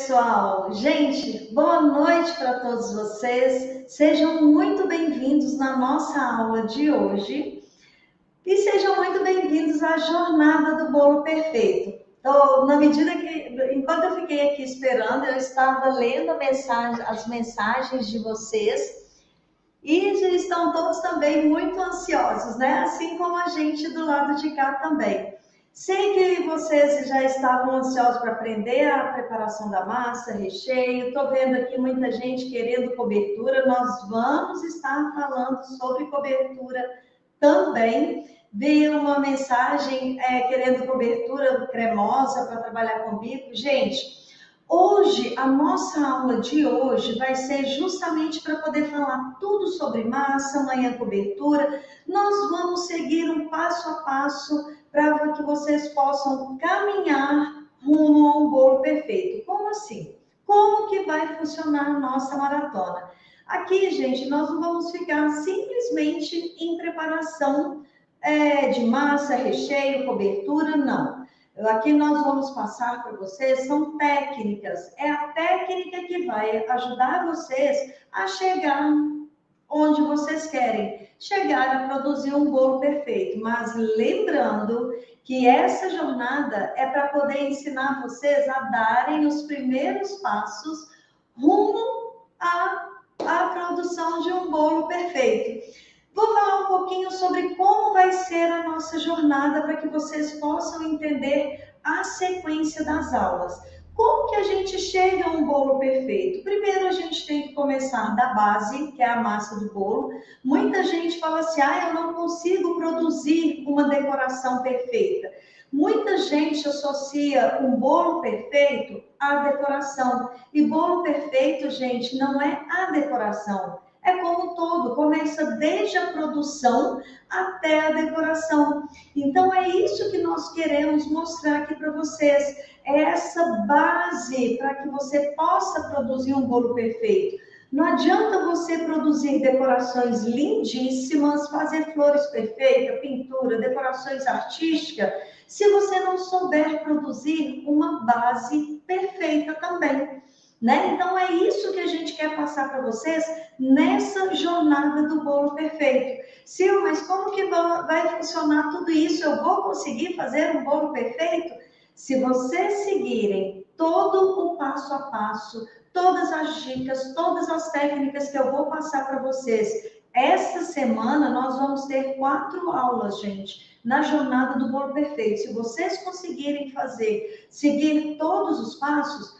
pessoal! Gente, boa noite para todos vocês. Sejam muito bem-vindos na nossa aula de hoje e sejam muito bem-vindos à Jornada do Bolo Perfeito. Então, enquanto eu fiquei aqui esperando, eu estava lendo as mensagens de vocês e já estão todos também muito ansiosos, né? Assim como a gente do lado de cá também. Sei que vocês já estavam ansiosos para aprender a preparação da massa, recheio. Estou vendo aqui muita gente querendo cobertura. Nós vamos estar falando sobre cobertura também. Vi uma mensagem querendo cobertura cremosa para trabalhar comigo. Gente, hoje, a nossa aula de hoje vai ser justamente para poder falar tudo sobre massa, amanhã cobertura. Nós vamos seguir um passo a passo para que vocês possam caminhar rumo a um bolo perfeito. Como assim? Como que vai funcionar a nossa maratona? Aqui, gente, nós não vamos ficar simplesmente em preparação de massa, recheio, cobertura, não. Aqui nós vamos passar para vocês, são técnicas. É a técnica que vai ajudar vocês a chegar onde vocês querem, chegar a produzir um bolo perfeito. Mas lembrando que essa jornada é para poder ensinar vocês a darem os primeiros passos rumo à produção de um bolo perfeito. Vou falar um pouquinho sobre como vai ser a nossa jornada para que vocês possam entender a sequência das aulas. Como que a gente chega a um bolo perfeito? Primeiro a gente tem que começar da base, que é a massa do bolo. Muita gente fala assim, eu não consigo produzir uma decoração perfeita. Muita gente associa um bolo perfeito à decoração. E bolo perfeito, gente, não é a decoração. É como um todo, começa desde a produção até a decoração. Então é isso que nós queremos mostrar aqui para vocês. É essa base para que você possa produzir um bolo perfeito. Não adianta você produzir decorações lindíssimas, fazer flores perfeitas, pintura, decorações artísticas, se você não souber produzir uma base perfeita também. Né? Então é isso que a gente quer passar para vocês nessa jornada do bolo perfeito. Sil, mas como que vai funcionar tudo isso? Eu vou conseguir fazer um bolo perfeito? Se vocês seguirem todo o passo a passo, todas as dicas, todas as técnicas que eu vou passar para vocês, essa semana nós vamos ter 4 aulas, gente, na jornada do bolo perfeito. Se vocês conseguirem seguir todos os passos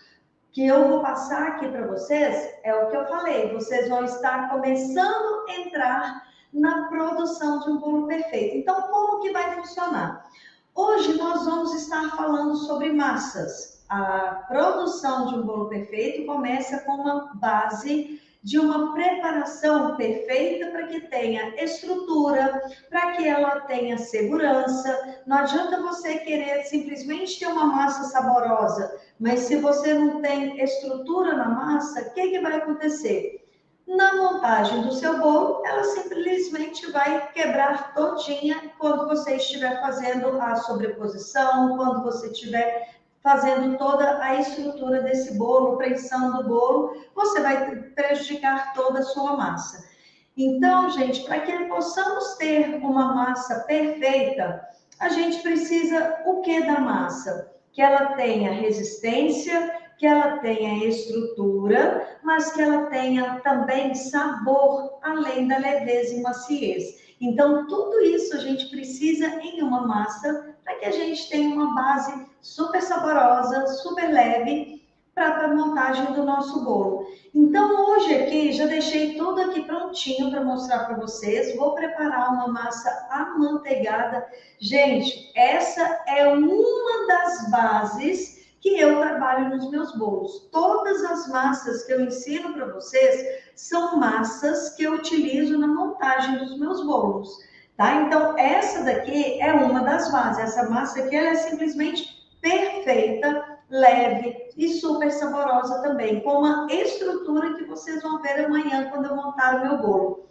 que eu vou passar aqui para vocês, é o que eu falei, vocês vão estar começando a entrar na produção de um bolo perfeito. Então, como que vai funcionar? Hoje nós vamos estar falando sobre massas. A produção de um bolo perfeito começa com uma base de uma preparação perfeita para que tenha estrutura, para que ela tenha segurança. Não adianta você querer simplesmente ter uma massa saborosa, mas se você não tem estrutura na massa, o que vai acontecer? Na montagem do seu bolo, ela simplesmente vai quebrar todinha quando você estiver fazendo a sobreposição, quando você estiver fazendo toda a estrutura desse bolo, pressão do bolo, você vai prejudicar toda a sua massa. Então, gente, para que possamos ter uma massa perfeita, a gente precisa o que da massa? Que ela tenha resistência, que ela tenha estrutura, mas que ela tenha também sabor, além da leveza e maciez. Então, tudo isso a gente precisa em uma massa para que a gente tenha uma base super saborosa, super leve para a montagem do nosso bolo. Então, hoje aqui, já deixei tudo aqui prontinho para mostrar para vocês. Vou preparar uma massa amanteigada. Gente, essa é uma das bases que eu trabalho nos meus bolos. Todas as massas que eu ensino para vocês são massas que eu utilizo na montagem dos meus bolos, tá? Então, essa daqui é uma das bases. Essa massa aqui, ela é simplesmente perfeita, leve e super saborosa também, com uma estrutura que vocês vão ver amanhã quando eu montar o meu bolo.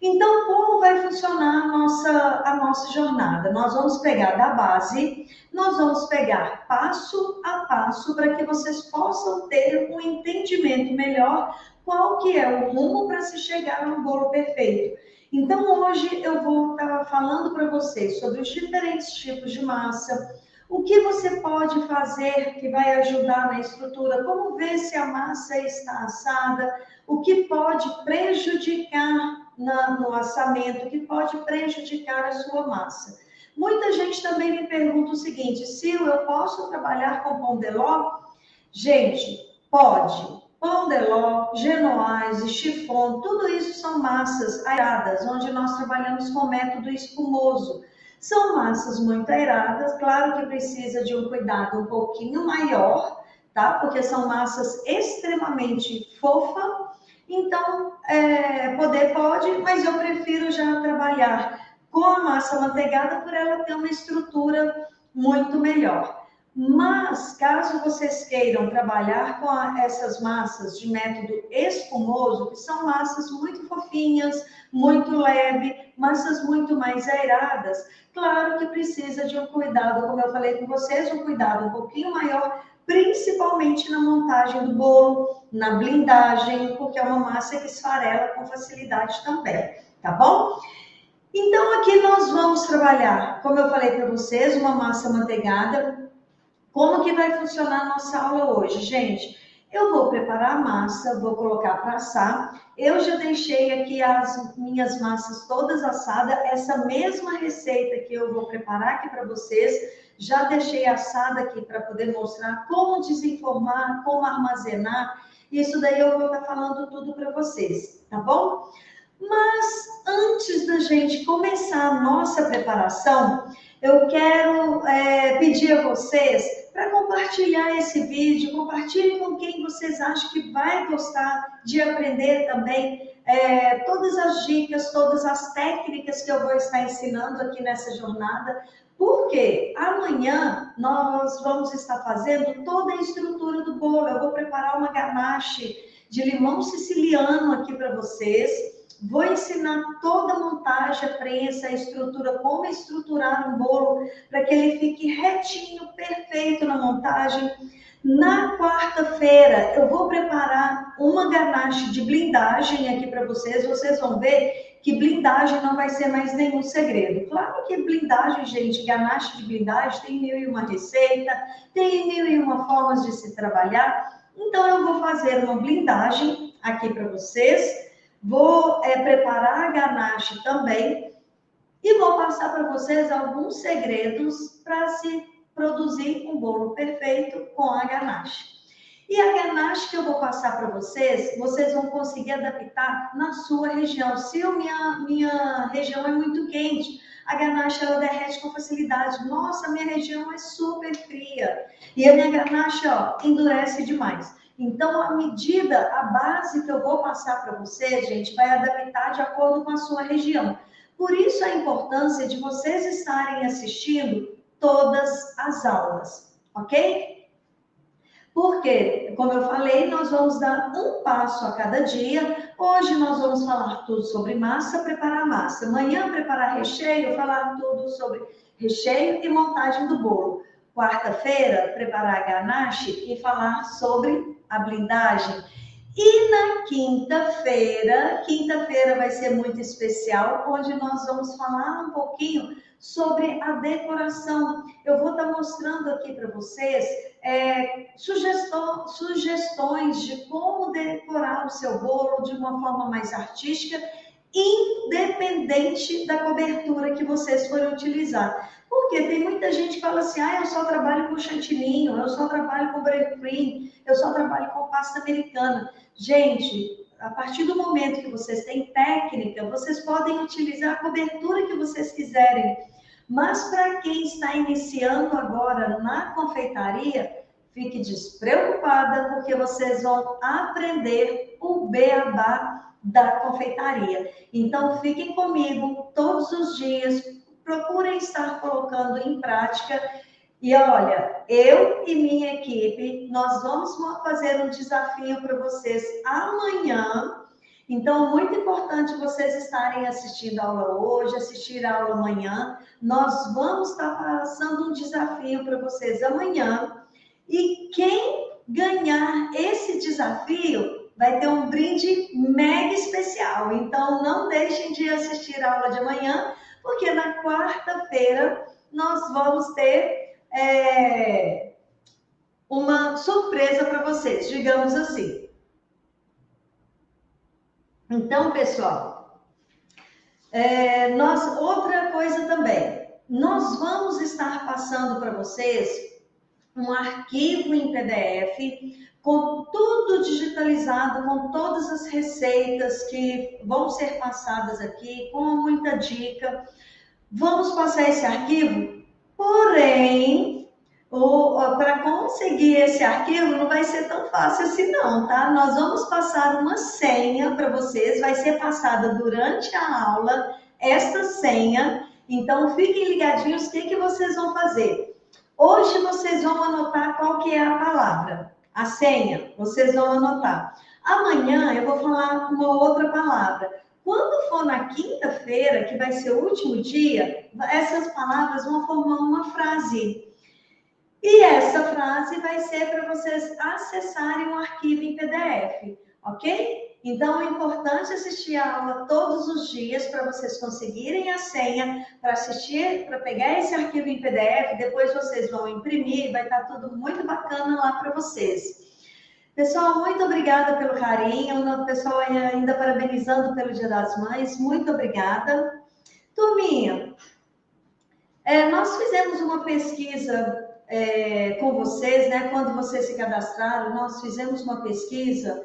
Então, como vai funcionar a nossa jornada? Nós vamos pegar da base, nós vamos pegar passo a passo para que vocês possam ter um entendimento melhor qual que é o rumo para se chegar a um bolo perfeito. Então, hoje eu vou estar falando para vocês sobre os diferentes tipos de massa, o que você pode fazer que vai ajudar na estrutura, como ver se a massa está assada, o que pode prejudicar no assamento, o que pode prejudicar a sua massa. Muita gente também me pergunta o seguinte: Sil, eu posso trabalhar com pão de ló? Gente, pode. Pão de ló, genoise, chiffon, tudo isso são massas aeradas, onde nós trabalhamos com método espumoso. São massas muito aeradas, claro que precisa de um cuidado um pouquinho maior, tá? Porque são massas extremamente fofas. Então, poder pode, mas eu prefiro já trabalhar com a massa manteigada por ela ter uma estrutura muito melhor. Mas, caso vocês queiram trabalhar com essas massas de método espumoso, que são massas muito fofinhas, muito leve, massas muito mais aeradas, claro que precisa de um cuidado, como eu falei com vocês, um cuidado um pouquinho maior, principalmente na montagem do bolo, na blindagem, porque é uma massa que esfarela com facilidade também, tá bom? Então, aqui nós vamos trabalhar, como eu falei para vocês, uma massa manteigada. Como que vai funcionar a nossa aula hoje, gente? Eu vou preparar a massa, vou colocar para assar. Eu já deixei aqui as minhas massas todas assadas. Essa mesma receita que eu vou preparar aqui para vocês, já deixei assada aqui para poder mostrar como desenformar, como armazenar. Isso daí eu vou estar falando tudo para vocês, tá bom? Mas antes da gente começar a nossa preparação, eu quero pedir a vocês para compartilhar esse vídeo, compartilhem com quem vocês acham que vai gostar de aprender também todas as dicas, todas as técnicas que eu vou estar ensinando aqui nessa jornada, porque amanhã nós vamos estar fazendo toda a estrutura do bolo. Eu vou preparar uma ganache de limão siciliano aqui para vocês. Vou ensinar toda a montagem, a prensa, a estrutura, como estruturar um bolo para que ele fique retinho, perfeito na montagem. Na quarta-feira, eu vou preparar uma ganache de blindagem aqui para vocês. Vocês vão ver que blindagem não vai ser mais nenhum segredo. Claro que blindagem, gente, ganache de blindagem tem 1001 receita, tem 1001 formas de se trabalhar. Então, eu vou fazer uma blindagem aqui para vocês. Vou preparar a ganache também e vou passar para vocês alguns segredos para se produzir um bolo perfeito com a ganache. E a ganache que eu vou passar para vocês, vocês vão conseguir adaptar na sua região. Se minha região é muito quente, a ganache ela derrete com facilidade. Nossa, minha região é super fria e a minha ganache endurece demais. Então, a medida, a base que eu vou passar para você, gente, vai adaptar de acordo com a sua região. Por isso, a importância de vocês estarem assistindo todas as aulas, ok? Porque, como eu falei, nós vamos dar um passo a cada dia. Hoje nós vamos falar tudo sobre massa, preparar massa. Amanhã, preparar recheio, falar tudo sobre recheio e montagem do bolo. Quarta-feira, preparar a ganache e falar sobre a blindagem. E na quinta-feira vai ser muito especial, onde nós vamos falar um pouquinho sobre a decoração. Eu vou estar mostrando aqui para vocês sugestões de como decorar o seu bolo de uma forma mais artística, independente da cobertura que vocês forem utilizar. Porque tem muita gente que fala assim, eu só trabalho com chantininho, eu só trabalho com bread cream, eu só trabalho com pasta americana. Gente, a partir do momento que vocês têm técnica, vocês podem utilizar a cobertura que vocês quiserem. Mas para quem está iniciando agora na confeitaria, fique despreocupada, porque vocês vão aprender o beabá da confeitaria. Então, fiquem comigo todos os dias, procurem estar colocando em prática. E olha, eu e minha equipe, nós vamos fazer um desafio para vocês amanhã. Então, muito importante vocês estarem assistindo a aula hoje, assistir a aula amanhã. Nós vamos estar passando um desafio para vocês amanhã. E quem ganhar esse desafio vai ter um brinde mega especial. Então, não deixem de assistir a aula de amanhã, porque na quarta-feira nós vamos ter uma surpresa para vocês, digamos assim. Então, pessoal, outra coisa também, nós vamos estar passando para vocês um arquivo em PDF com tudo digitalizado, com todas as receitas que vão ser passadas aqui, com muita dica. Vamos passar esse arquivo, porém, para conseguir esse arquivo não vai ser tão fácil assim não, tá? Nós vamos passar uma senha para vocês, vai ser passada durante a aula esta senha, então fiquem ligadinhos o que vocês vão fazer. Hoje vocês vão anotar qual que é a palavra, a senha, vocês vão anotar. Amanhã eu vou falar uma outra palavra. Quando for na quinta-feira, que vai ser o último dia, essas palavras vão formar uma frase. E essa frase vai ser para vocês acessarem um arquivo em PDF, ok? Então, é importante assistir a aula todos os dias para vocês conseguirem a senha para assistir, para pegar esse arquivo em PDF, depois vocês vão imprimir, vai estar tudo muito bacana lá para vocês. Pessoal, muito obrigada pelo carinho, o pessoal ainda parabenizando pelo Dia das Mães, muito obrigada. Turminha, nós fizemos uma pesquisa com vocês, né? Quando vocês se cadastraram, nós fizemos uma pesquisa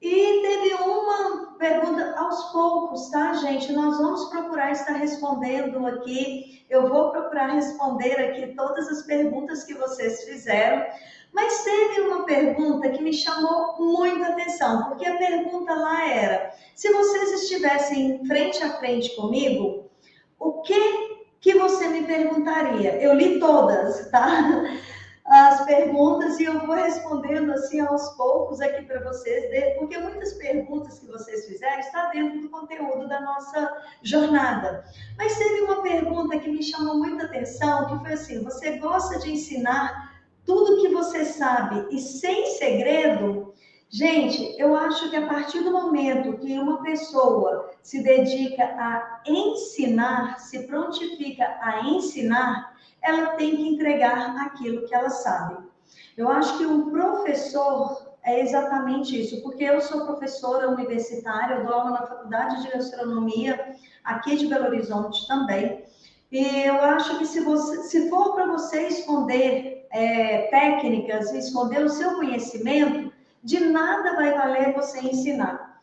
e teve uma pergunta aos poucos, tá, gente? Nós vamos procurar estar respondendo aqui. Eu vou procurar responder aqui todas as perguntas que vocês fizeram. Mas teve uma pergunta que me chamou muita atenção, porque a pergunta lá era: se vocês estivessem frente a frente comigo, o que você me perguntaria? Eu li todas, tá? As perguntas e eu vou respondendo assim aos poucos aqui para vocês, porque muitas perguntas que vocês fizeram está dentro do conteúdo da nossa jornada. Mas teve uma pergunta que me chamou muita atenção, que foi assim: você gosta de ensinar tudo que você sabe e sem segredo? Gente, eu acho que a partir do momento que uma pessoa se dedica a ensinar, se prontifica a ensinar, ela tem que entregar aquilo que ela sabe. Eu acho que um professor é exatamente isso, porque eu sou professora universitária, eu dou aula na Faculdade de Gastronomia, aqui de Belo Horizonte também, e eu acho que se for para você esconder técnicas, esconder o seu conhecimento, de nada vai valer você ensinar,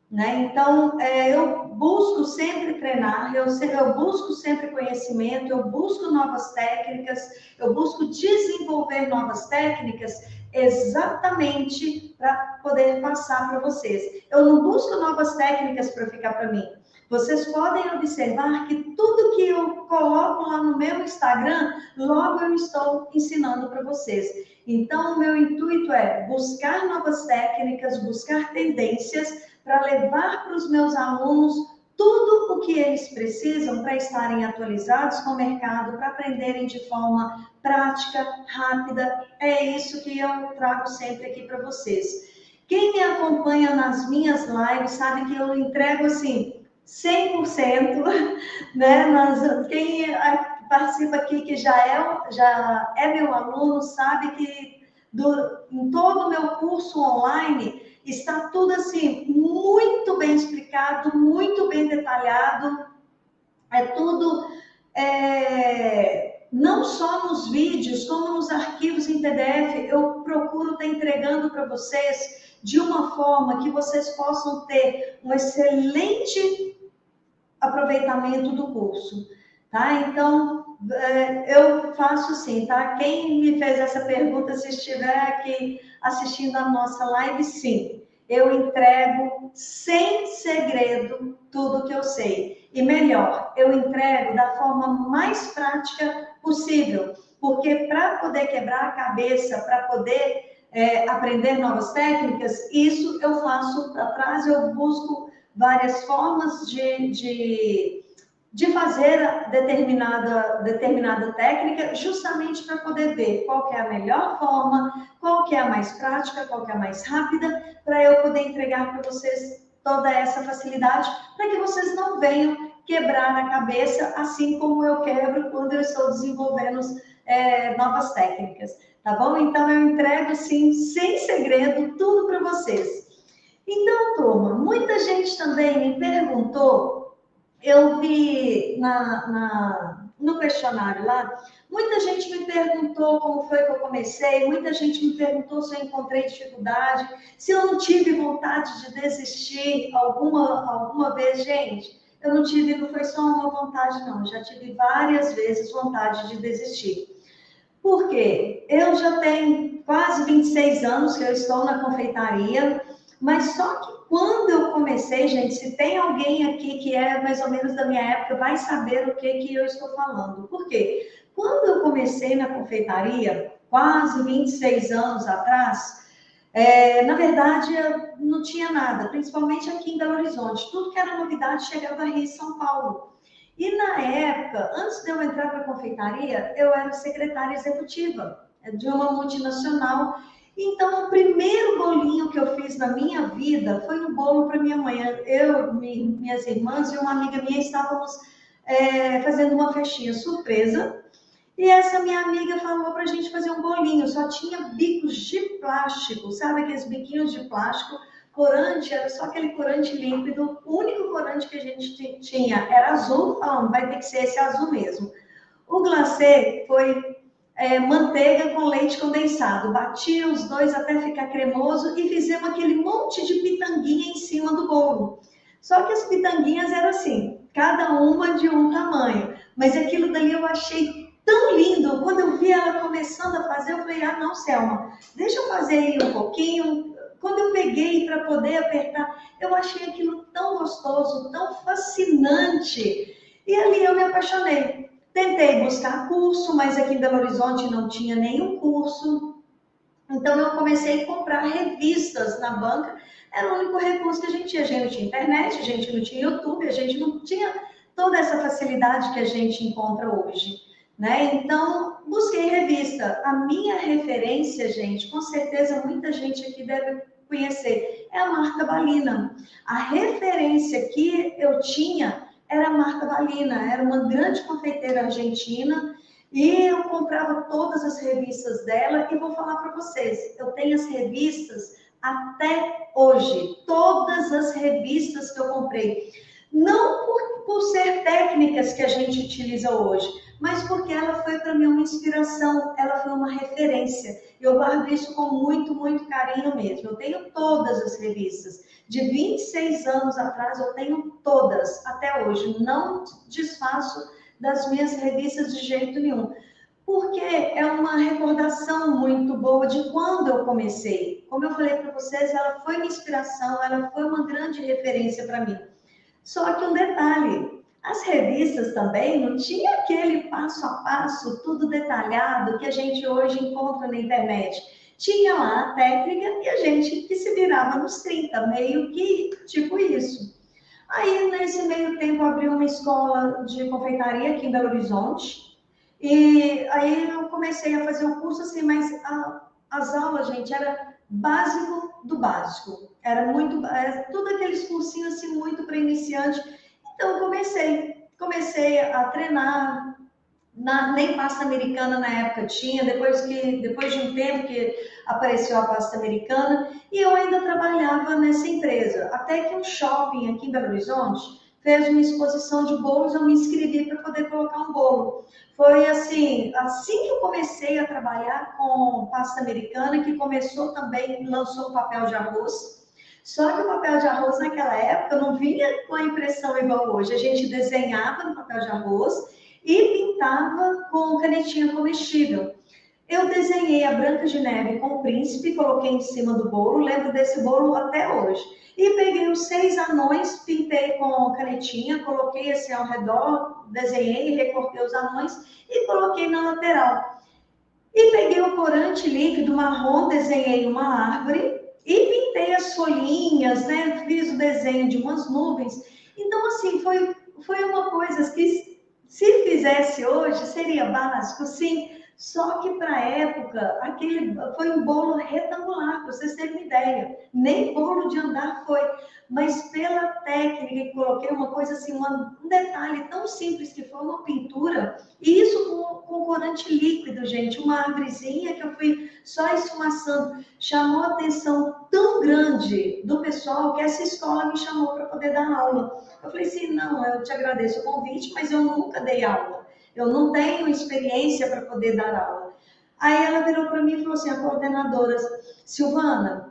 né? Então, eu busco sempre treinar, eu busco sempre conhecimento, eu busco novas técnicas, eu busco desenvolver novas técnicas exatamente para poder passar para vocês. Eu não busco novas técnicas para ficar para mim. Vocês podem observar que tudo que eu coloco lá no meu Instagram, logo eu estou ensinando para vocês. Então, o meu intuito é buscar novas técnicas, buscar tendências para levar para os meus alunos tudo o que eles precisam para estarem atualizados com o mercado, para aprenderem de forma prática, rápida. É isso que eu trago sempre aqui para vocês. Quem me acompanha nas minhas lives sabe que eu entrego assim 100%, né? Quem participa aqui que já é meu aluno sabe que em todo o meu curso online está tudo assim muito bem explicado, muito bem detalhado. É tudo não só nos vídeos, como nos arquivos em PDF. Eu procuro estar entregando para vocês de uma forma que vocês possam ter um excelente aproveitamento do curso, tá? Então, eu faço assim, tá? Quem me fez essa pergunta, se estiver aqui assistindo a nossa live, sim, eu entrego sem segredo tudo que eu sei. E melhor, eu entrego da forma mais prática possível, porque para poder quebrar a cabeça, para poder aprender novas técnicas, isso eu faço para trás, eu busco várias formas de fazer determinada técnica, justamente para poder ver qual que é a melhor forma, qual que é a mais prática, qual que é a mais rápida, para eu poder entregar para vocês toda essa facilidade, para que vocês não venham quebrar a cabeça, assim como eu quebro quando eu estou desenvolvendo novas técnicas, tá bom? Então, eu entrego, sim, sem segredo, tudo para vocês. Então, turma, muita gente também me perguntou, eu vi no questionário lá, muita gente me perguntou como foi que eu comecei, muita gente me perguntou se eu encontrei dificuldade, se eu não tive vontade de desistir alguma vez, gente. Eu não tive, não foi só uma vontade, não. Eu já tive várias vezes vontade de desistir. Por quê? Eu já tenho quase 26 anos que eu estou na confeitaria, mas só que quando eu comecei, gente, se tem alguém aqui que é mais ou menos da minha época, vai saber o que eu estou falando. Por quê? Quando eu comecei na confeitaria, quase 26 anos atrás, na verdade, eu não tinha nada, principalmente aqui em Belo Horizonte. Tudo que era novidade chegava aí em São Paulo. E na época, antes de eu entrar para a confeitaria, eu era secretária executiva de uma multinacional. Então, o primeiro bolinho que eu fiz na minha vida foi um bolo para minha mãe. Eu, minhas irmãs e uma amiga minha estávamos fazendo uma festinha surpresa. E essa minha amiga falou para a gente fazer um bolinho. Só tinha bicos de plástico, sabe aqueles biquinhos de plástico? Corante, era só aquele corante líquido. O único corante que a gente tinha era azul. Falando, vai ter que ser esse azul mesmo. O glacê foi manteiga com leite condensado. Bati os dois até ficar cremoso e fizemos aquele monte de pitanguinha em cima do bolo. Só que as pitanguinhas eram assim, cada uma de um tamanho. Mas aquilo dali eu achei tão lindo. Quando eu vi ela começando a fazer, eu falei, ah, não, Selma, deixa eu fazer aí um pouquinho. Quando eu peguei para poder apertar, eu achei aquilo tão gostoso, tão fascinante. E ali eu me apaixonei. Tentei buscar curso, mas aqui em Belo Horizonte não tinha nenhum curso. Então eu comecei a comprar revistas na banca. Era o único recurso que a gente tinha. A gente não tinha internet, a gente não tinha YouTube, a gente não tinha toda essa facilidade que a gente encontra hoje, né? Então, busquei revista. A minha referência, gente, com certeza muita gente aqui deve conhecer, é a marca Balina. A referência que eu tinha era a marca Balina, era uma grande confeiteira argentina e eu comprava todas as revistas dela e vou falar para vocês, eu tenho as revistas até hoje, todas as revistas que eu comprei. Não por ser técnicas que a gente utiliza hoje, mas porque ela foi para mim uma inspiração, ela foi uma referência. Eu guardo isso com muito, muito carinho mesmo. Eu tenho todas as revistas. De 26 anos atrás, eu tenho todas, até hoje. Não desfaço das minhas revistas de jeito nenhum. Porque é uma recordação muito boa de quando eu comecei. Como eu falei para vocês, ela foi uma inspiração, ela foi uma grande referência para mim. Só que um detalhe, as revistas também não tinha aquele passo a passo, tudo detalhado que a gente hoje encontra na internet. Tinha lá a técnica e a gente que se virava nos 30, meio que tipo isso. Aí, nesse meio tempo, abriu uma escola de confeitaria aqui em Belo Horizonte. E aí eu comecei a fazer o curso assim, mas as aulas, gente, era básico do básico. Era muito, tudo aqueles cursinhos assim, muito para iniciante. Então, eu comecei a treinar. Nem pasta americana na época tinha, depois de um tempo que apareceu a pasta americana, e eu ainda trabalhava nessa empresa. Até que um shopping aqui em Belo Horizonte fez uma exposição de bolos, eu me inscrevi para poder colocar um bolo. Foi assim que eu comecei a trabalhar com pasta americana, que começou também, lançou o papel de arroz. Só que o papel de arroz naquela época não vinha com a impressão igual hoje. A gente desenhava no papel de arroz e pintava com canetinha comestível. Eu desenhei a Branca de Neve com o príncipe, coloquei em cima do bolo, lembro desse bolo até hoje. E peguei os 6 anões, pintei com canetinha, coloquei assim ao redor, desenhei, recortei os anões e coloquei na lateral. E peguei o corante líquido marrom, desenhei uma árvore e pintei as folhinhas, né? Fiz o desenho de umas nuvens. Então, assim, foi uma coisa que, se fizesse hoje, seria básico, sim. Só que para a época, aquele foi um bolo retangular, para vocês terem uma ideia. Nem bolo de andar foi. Mas pela técnica, coloquei uma coisa assim, um detalhe tão simples que foi uma pintura, e isso com corante líquido, gente, uma árvorezinha que eu fui só esfumaçando, chamou a atenção tão grande do pessoal que essa escola me chamou para poder dar aula. Eu falei assim, não, eu te agradeço o convite, mas eu nunca dei aula. Eu não tenho experiência para poder dar aula. Aí ela virou para mim e falou assim, a coordenadora, Silvana,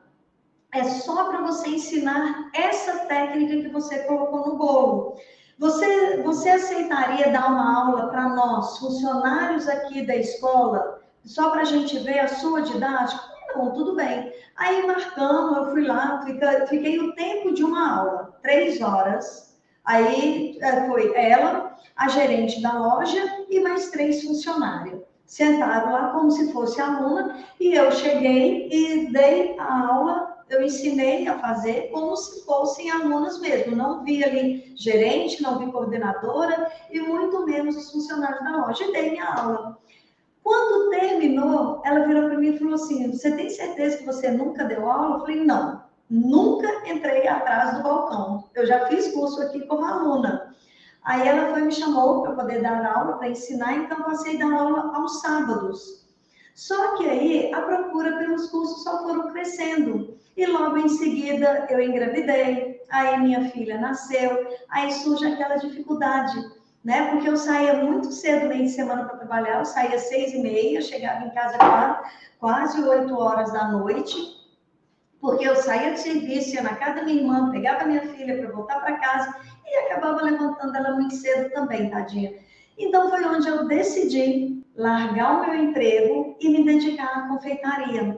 é só para você ensinar essa técnica que você colocou no bolo. Você aceitaria dar uma aula para nós, funcionários aqui da escola, só para a gente ver a sua didática? Não, tudo bem. Aí marcamos, eu fui lá, fiquei o tempo de uma aula, 3 horas. Aí foi ela, a gerente da loja e mais 3 funcionários. Sentaram lá como se fosse aluna e eu cheguei e dei a aula, eu ensinei a fazer como se fossem alunos mesmo. Não vi ali gerente, não vi coordenadora e muito menos os funcionários da loja. E dei minha aula. Quando terminou, ela virou para mim e falou assim: você tem certeza que você nunca deu aula? Eu falei: não, nunca entrei atrás do balcão. Eu já fiz curso aqui como aluna. Aí ela foi me chamou para poder dar aula, para ensinar, então passei a dar aula aos sábados. Só que aí a procura pelos cursos só foram crescendo. E logo em seguida eu engravidei, aí minha filha nasceu, aí surge aquela dificuldade, né? Porque eu saía muito cedo no meio de semana para trabalhar, eu saía às 6h30, chegava em casa quase 8 horas da noite, porque eu saía de serviço, ia na casa da minha irmã, pegava minha filha para voltar para casa e acabava levantando ela muito cedo também, tadinha. Então foi onde eu decidi largar o meu emprego e me dedicar à confeitaria.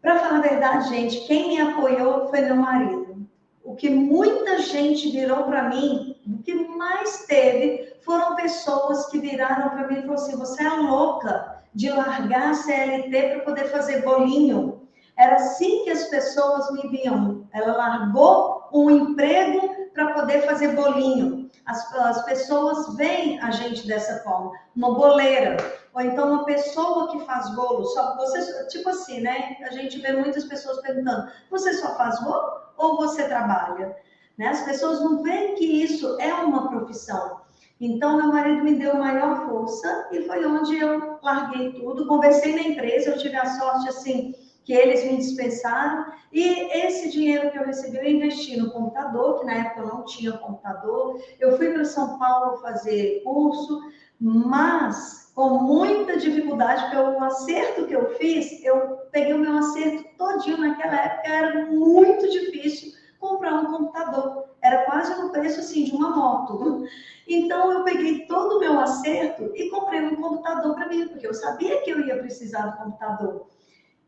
Para falar a verdade, gente, quem me apoiou foi meu marido. O que muita gente virou para mim, o que mais teve, foram pessoas que viraram para mim e falaram assim: você é louca de largar a CLT para poder fazer bolinho. Era assim que as pessoas me viam. Ela largou um emprego para poder fazer bolinho. As pessoas veem a gente dessa forma, uma boleira. Ou então uma pessoa que faz bolo, só você, tipo assim, né? A gente vê muitas pessoas perguntando: você só faz bolo ou você trabalha? Né? As pessoas não veem que isso é uma profissão. Então, meu marido me deu maior força e foi onde eu larguei tudo. Conversei na empresa, eu tive a sorte, assim, que eles me dispensaram. E esse dinheiro que eu recebi, eu investi no computador, que na época eu não tinha computador. Eu fui para São Paulo fazer curso, mas com muita dificuldade, porque o acerto que eu fiz, eu peguei o meu acerto todinho naquela época, era muito difícil comprar um computador. Era quase no preço assim de uma moto. Então eu peguei todo o meu acerto e comprei um computador para mim, porque eu sabia que eu ia precisar do computador.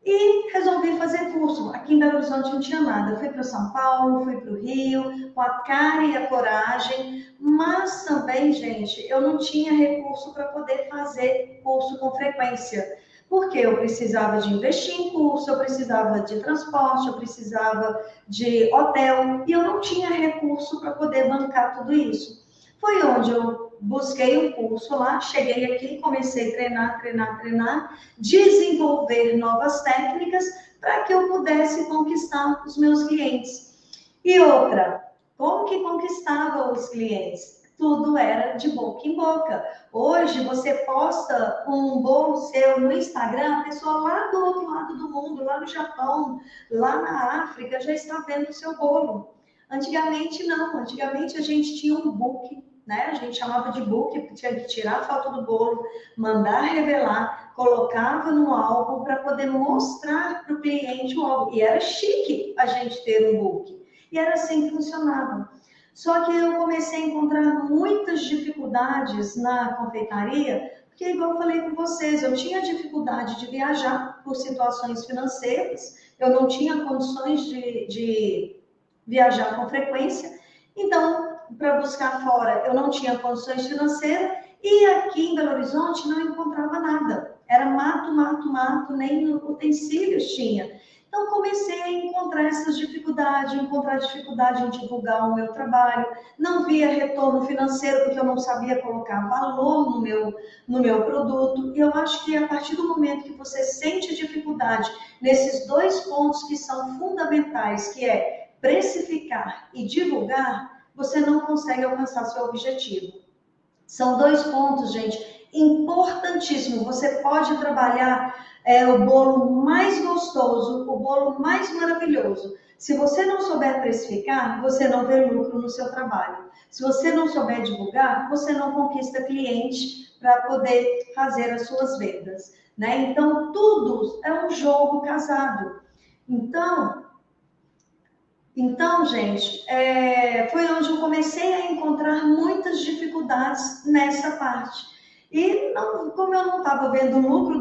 E resolvi fazer curso. Aqui em Belo Horizonte não tinha nada. Eu fui para São Paulo, fui para o Rio, com a cara e a coragem, mas também, gente, eu não tinha recurso para poder fazer curso com frequência. Porque eu precisava de investir em curso, eu precisava de transporte, eu precisava de hotel, e eu não tinha recurso para poder bancar tudo isso. Foi onde eu busquei um curso lá, cheguei aqui, comecei a treinar, desenvolver novas técnicas para que eu pudesse conquistar os meus clientes. E outra, como que conquistava os clientes? Tudo era de boca em boca. Hoje você posta um bolo seu no Instagram, a pessoa lá do outro lado do mundo, lá no Japão, lá na África, já está vendo o seu bolo. Antigamente não, antigamente a gente tinha um book, né? A gente chamava de book, tinha que tirar a foto do bolo, mandar revelar, colocava no álbum para poder mostrar para o cliente o álbum. E era chique a gente ter um book. E era assim que funcionava. Só que eu comecei a encontrar muitas dificuldades na confeitaria, porque, igual eu falei com vocês, eu tinha dificuldade de viajar por situações financeiras, eu não tinha condições de viajar com frequência, então, para buscar fora, eu não tinha condições financeiras, e aqui em Belo Horizonte não encontrava nada. Era mato, mato, mato, nem utensílios tinha. Então, comecei a encontrar essas dificuldades, encontrar dificuldade em divulgar o meu trabalho, não via retorno financeiro, porque eu não sabia colocar valor no meu produto. E eu acho que a partir do momento que você sente dificuldade nesses dois pontos que são fundamentais, que é precificar e divulgar, você não consegue alcançar seu objetivo. São dois pontos, gente, importantíssimos. Você pode trabalhar o bolo mais gostoso, o bolo mais maravilhoso. Se você não souber precificar, você não vê lucro no seu trabalho. Se você não souber divulgar, você não conquista cliente para poder fazer as suas vendas, né? Então, tudo é um jogo casado. Então, gente, foi onde eu comecei a encontrar muitas dificuldades nessa parte. E não, como eu não estava vendo lucro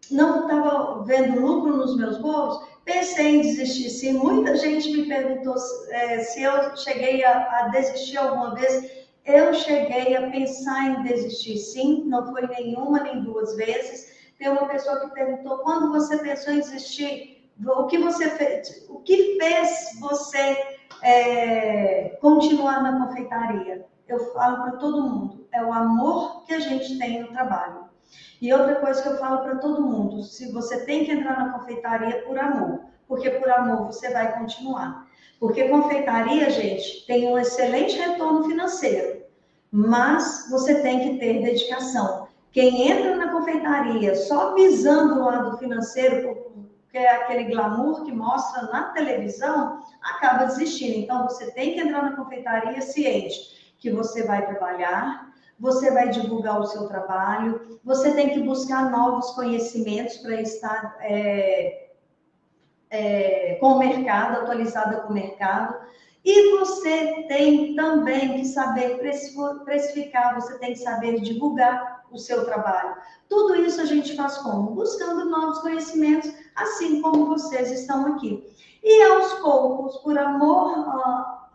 não estava vendo lucro nos meus bolos, pensei em desistir. Sim, muita gente me perguntou se eu cheguei a desistir alguma vez. Eu cheguei a pensar em desistir, sim, não foi nenhuma nem duas vezes. Tem uma pessoa que perguntou: quando você pensou em desistir? O que você fez? O que fez você continuar na confeitaria? Eu falo para todo mundo, é o amor que a gente tem no trabalho. E outra coisa que eu falo para todo mundo: se você tem que entrar na confeitaria por amor, porque por amor você vai continuar. Porque confeitaria, gente, tem um excelente retorno financeiro, mas você tem que ter dedicação. Quem entra na confeitaria só visando o lado financeiro, que é aquele glamour que mostra na televisão, acaba desistindo. Então, você tem que entrar na confeitaria ciente que você vai trabalhar, você vai divulgar o seu trabalho, você tem que buscar novos conhecimentos para estar com o mercado, atualizada com o mercado. E você tem também que saber precificar, você tem que saber divulgar o seu trabalho. Tudo isso a gente faz como? Buscando novos conhecimentos, assim como vocês estão aqui. E aos poucos, por amor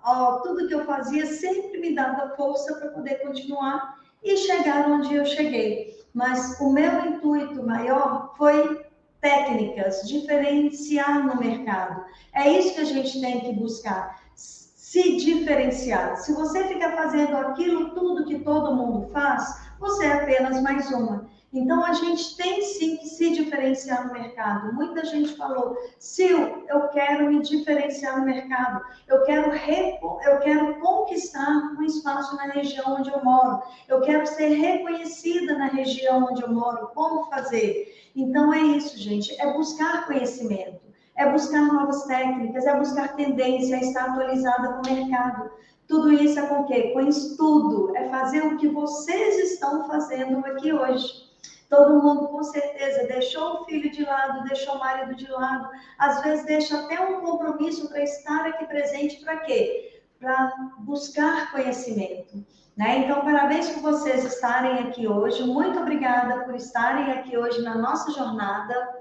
a tudo que eu fazia, sempre me dava força para poder continuar e chegar onde eu cheguei. Mas o meu intuito maior foi técnicas, diferenciar no mercado. É isso que a gente tem que buscar, se diferenciar. Se você ficar fazendo aquilo tudo que todo mundo faz, você é apenas mais uma. Então, a gente tem sim que se diferenciar no mercado. Muita gente falou: Sil, eu quero me diferenciar no mercado, eu quero conquistar um espaço na região onde eu moro, eu quero ser reconhecida na região onde eu moro. Como fazer? Então, é isso, gente, é buscar conhecimento, é buscar novas técnicas, é buscar tendência, é estar atualizada com o mercado. Tudo isso é com o quê? Com estudo, é fazer o que vocês estão fazendo aqui hoje. Todo mundo, com certeza, deixou o filho de lado, deixou o marido de lado, às vezes deixa até um compromisso para estar aqui presente, para quê? Para buscar conhecimento. Né? Então, parabéns por vocês estarem aqui hoje, muito obrigada por estarem aqui hoje na nossa jornada.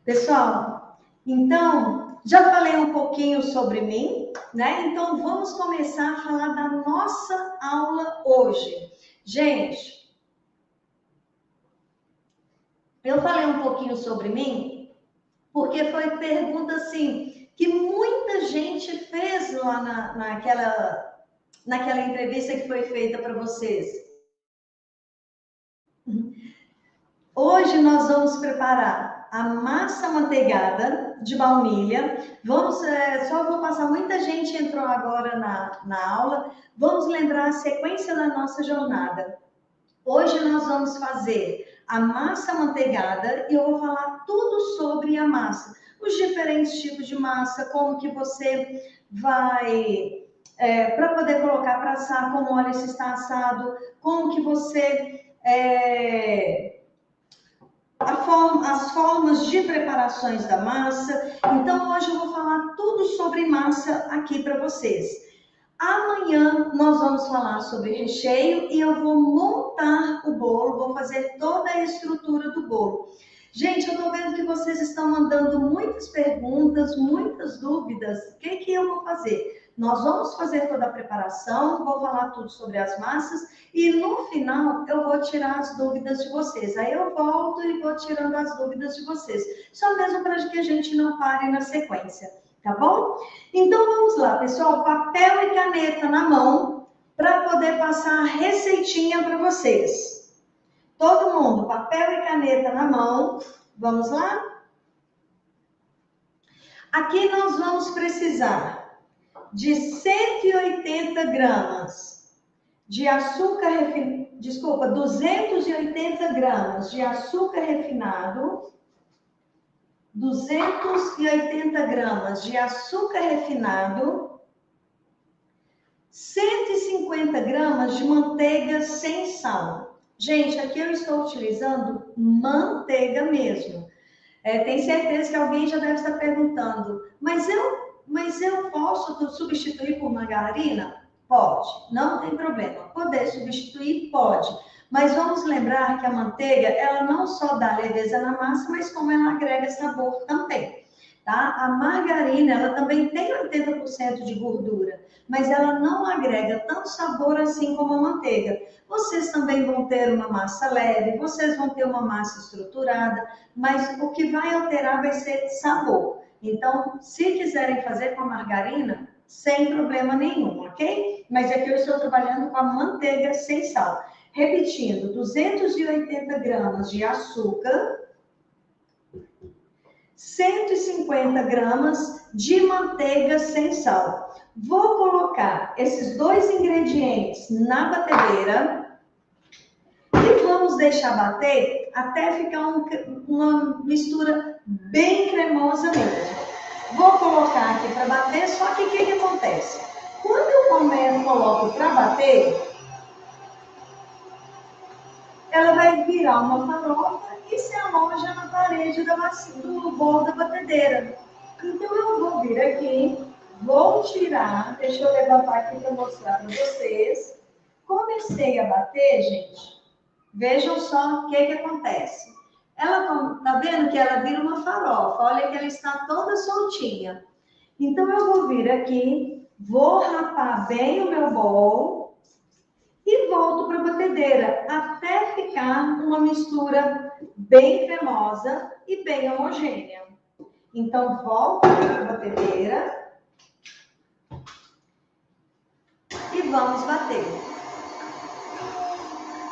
Pessoal, então, já falei um pouquinho sobre mim, né? Então, vamos começar a falar da nossa aula hoje. Gente, eu falei um pouquinho sobre mim, porque foi pergunta, assim, que muita gente fez lá naquela entrevista que foi feita para vocês. Hoje nós vamos preparar a massa amanteigada de baunilha. Só vou passar, muita gente entrou agora na aula. Vamos lembrar a sequência da nossa jornada. Hoje nós vamos fazer a massa amanteigada e eu vou falar tudo sobre a massa. Os diferentes tipos de massa, como que você vai... para poder colocar para assar, como óleo se está assado, como que você... as formas de preparações da massa. Então, hoje eu vou falar tudo sobre massa aqui para vocês. Amanhã nós vamos falar sobre recheio e eu vou montar o bolo, vou fazer toda a estrutura do bolo. Gente, eu estou vendo que vocês estão mandando muitas perguntas, muitas dúvidas. O que eu vou fazer? Nós vamos fazer toda a preparação, vou falar tudo sobre as massas e no final eu vou tirar as dúvidas de vocês. Aí eu volto e vou tirando as dúvidas de vocês. Só mesmo para que a gente não pare na sequência, tá bom? Então vamos lá, pessoal, papel e caneta na mão para poder passar a receitinha para vocês. Todo mundo, papel e caneta na mão. Vamos lá? Aqui nós vamos precisar de 180 gramas de açúcar refinado, 280 gramas de açúcar refinado, 280 gramas de açúcar refinado, 150 gramas de manteiga sem sal. Gente, aqui eu estou utilizando manteiga mesmo. Tem certeza que alguém já deve estar perguntando, mas eu posso substituir por margarina? Pode, não tem problema. Poder substituir, pode. Mas vamos lembrar que a manteiga, ela não só dá leveza na massa, mas como ela agrega sabor também. Tá? A margarina, ela também tem 80% de gordura, mas ela não agrega tanto sabor assim como a manteiga. Vocês também vão ter uma massa leve, vocês vão ter uma massa estruturada, mas o que vai alterar vai ser sabor. Então, se quiserem fazer com a margarina, sem problema nenhum, ok? Mas aqui eu estou trabalhando com a manteiga sem sal. Repetindo, 280 gramas de açúcar, 150 gramas de manteiga sem sal. Vou colocar esses dois ingredientes na batedeira e vamos deixar bater até ficar uma mistura bem cremosa mesmo. Vou colocar aqui para bater, só que o que acontece? Quando eu coloco para bater, ela vai virar uma farofa e se aloja na parede do bolo da batedeira. Então eu vou vir aqui, vou tirar, deixa eu levantar aqui para mostrar para vocês. Comecei a bater, gente, vejam só o que acontece. Ela tá vendo que ela vira uma farofa, olha que ela está toda soltinha. Então eu vou vir aqui, vou rapar bem o meu bolo e volto para a batedeira até ficar uma mistura bem cremosa e bem homogênea. Então, volto para a batedeira e vamos bater.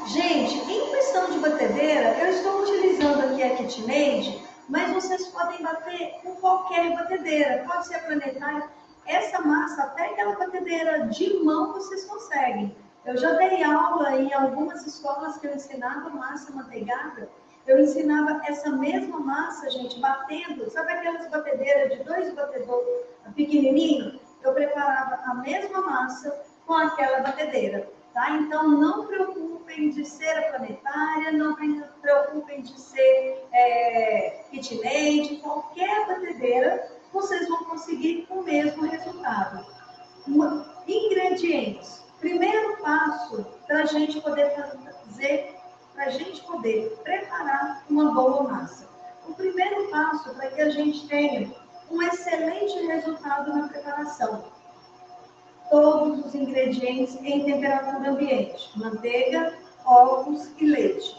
Gente, em questão de batedeira, eu estou utilizando aqui a KitchenAid, mas vocês podem bater com qualquer batedeira, pode ser planetária. Essa massa, até aquela batedeira de mão, vocês conseguem. Eu já dei aula em algumas escolas que eu ensinava massa manteigada. Eu ensinava essa mesma massa, gente, batendo. Sabe aquelas batedeiras de 2 batedores pequenininhos? Eu preparava a mesma massa com aquela batedeira, tá? Então, não preocupem de ser a planetária, não preocupem de ser KitchenAid, qualquer batedeira, vocês vão conseguir o mesmo resultado. Ingredientes. Primeiro passo para a gente poder fazer, para a gente poder preparar uma boa massa. O primeiro passo para que a gente tenha um excelente resultado na preparação. Todos os ingredientes em temperatura ambiente. Manteiga, ovos e leite.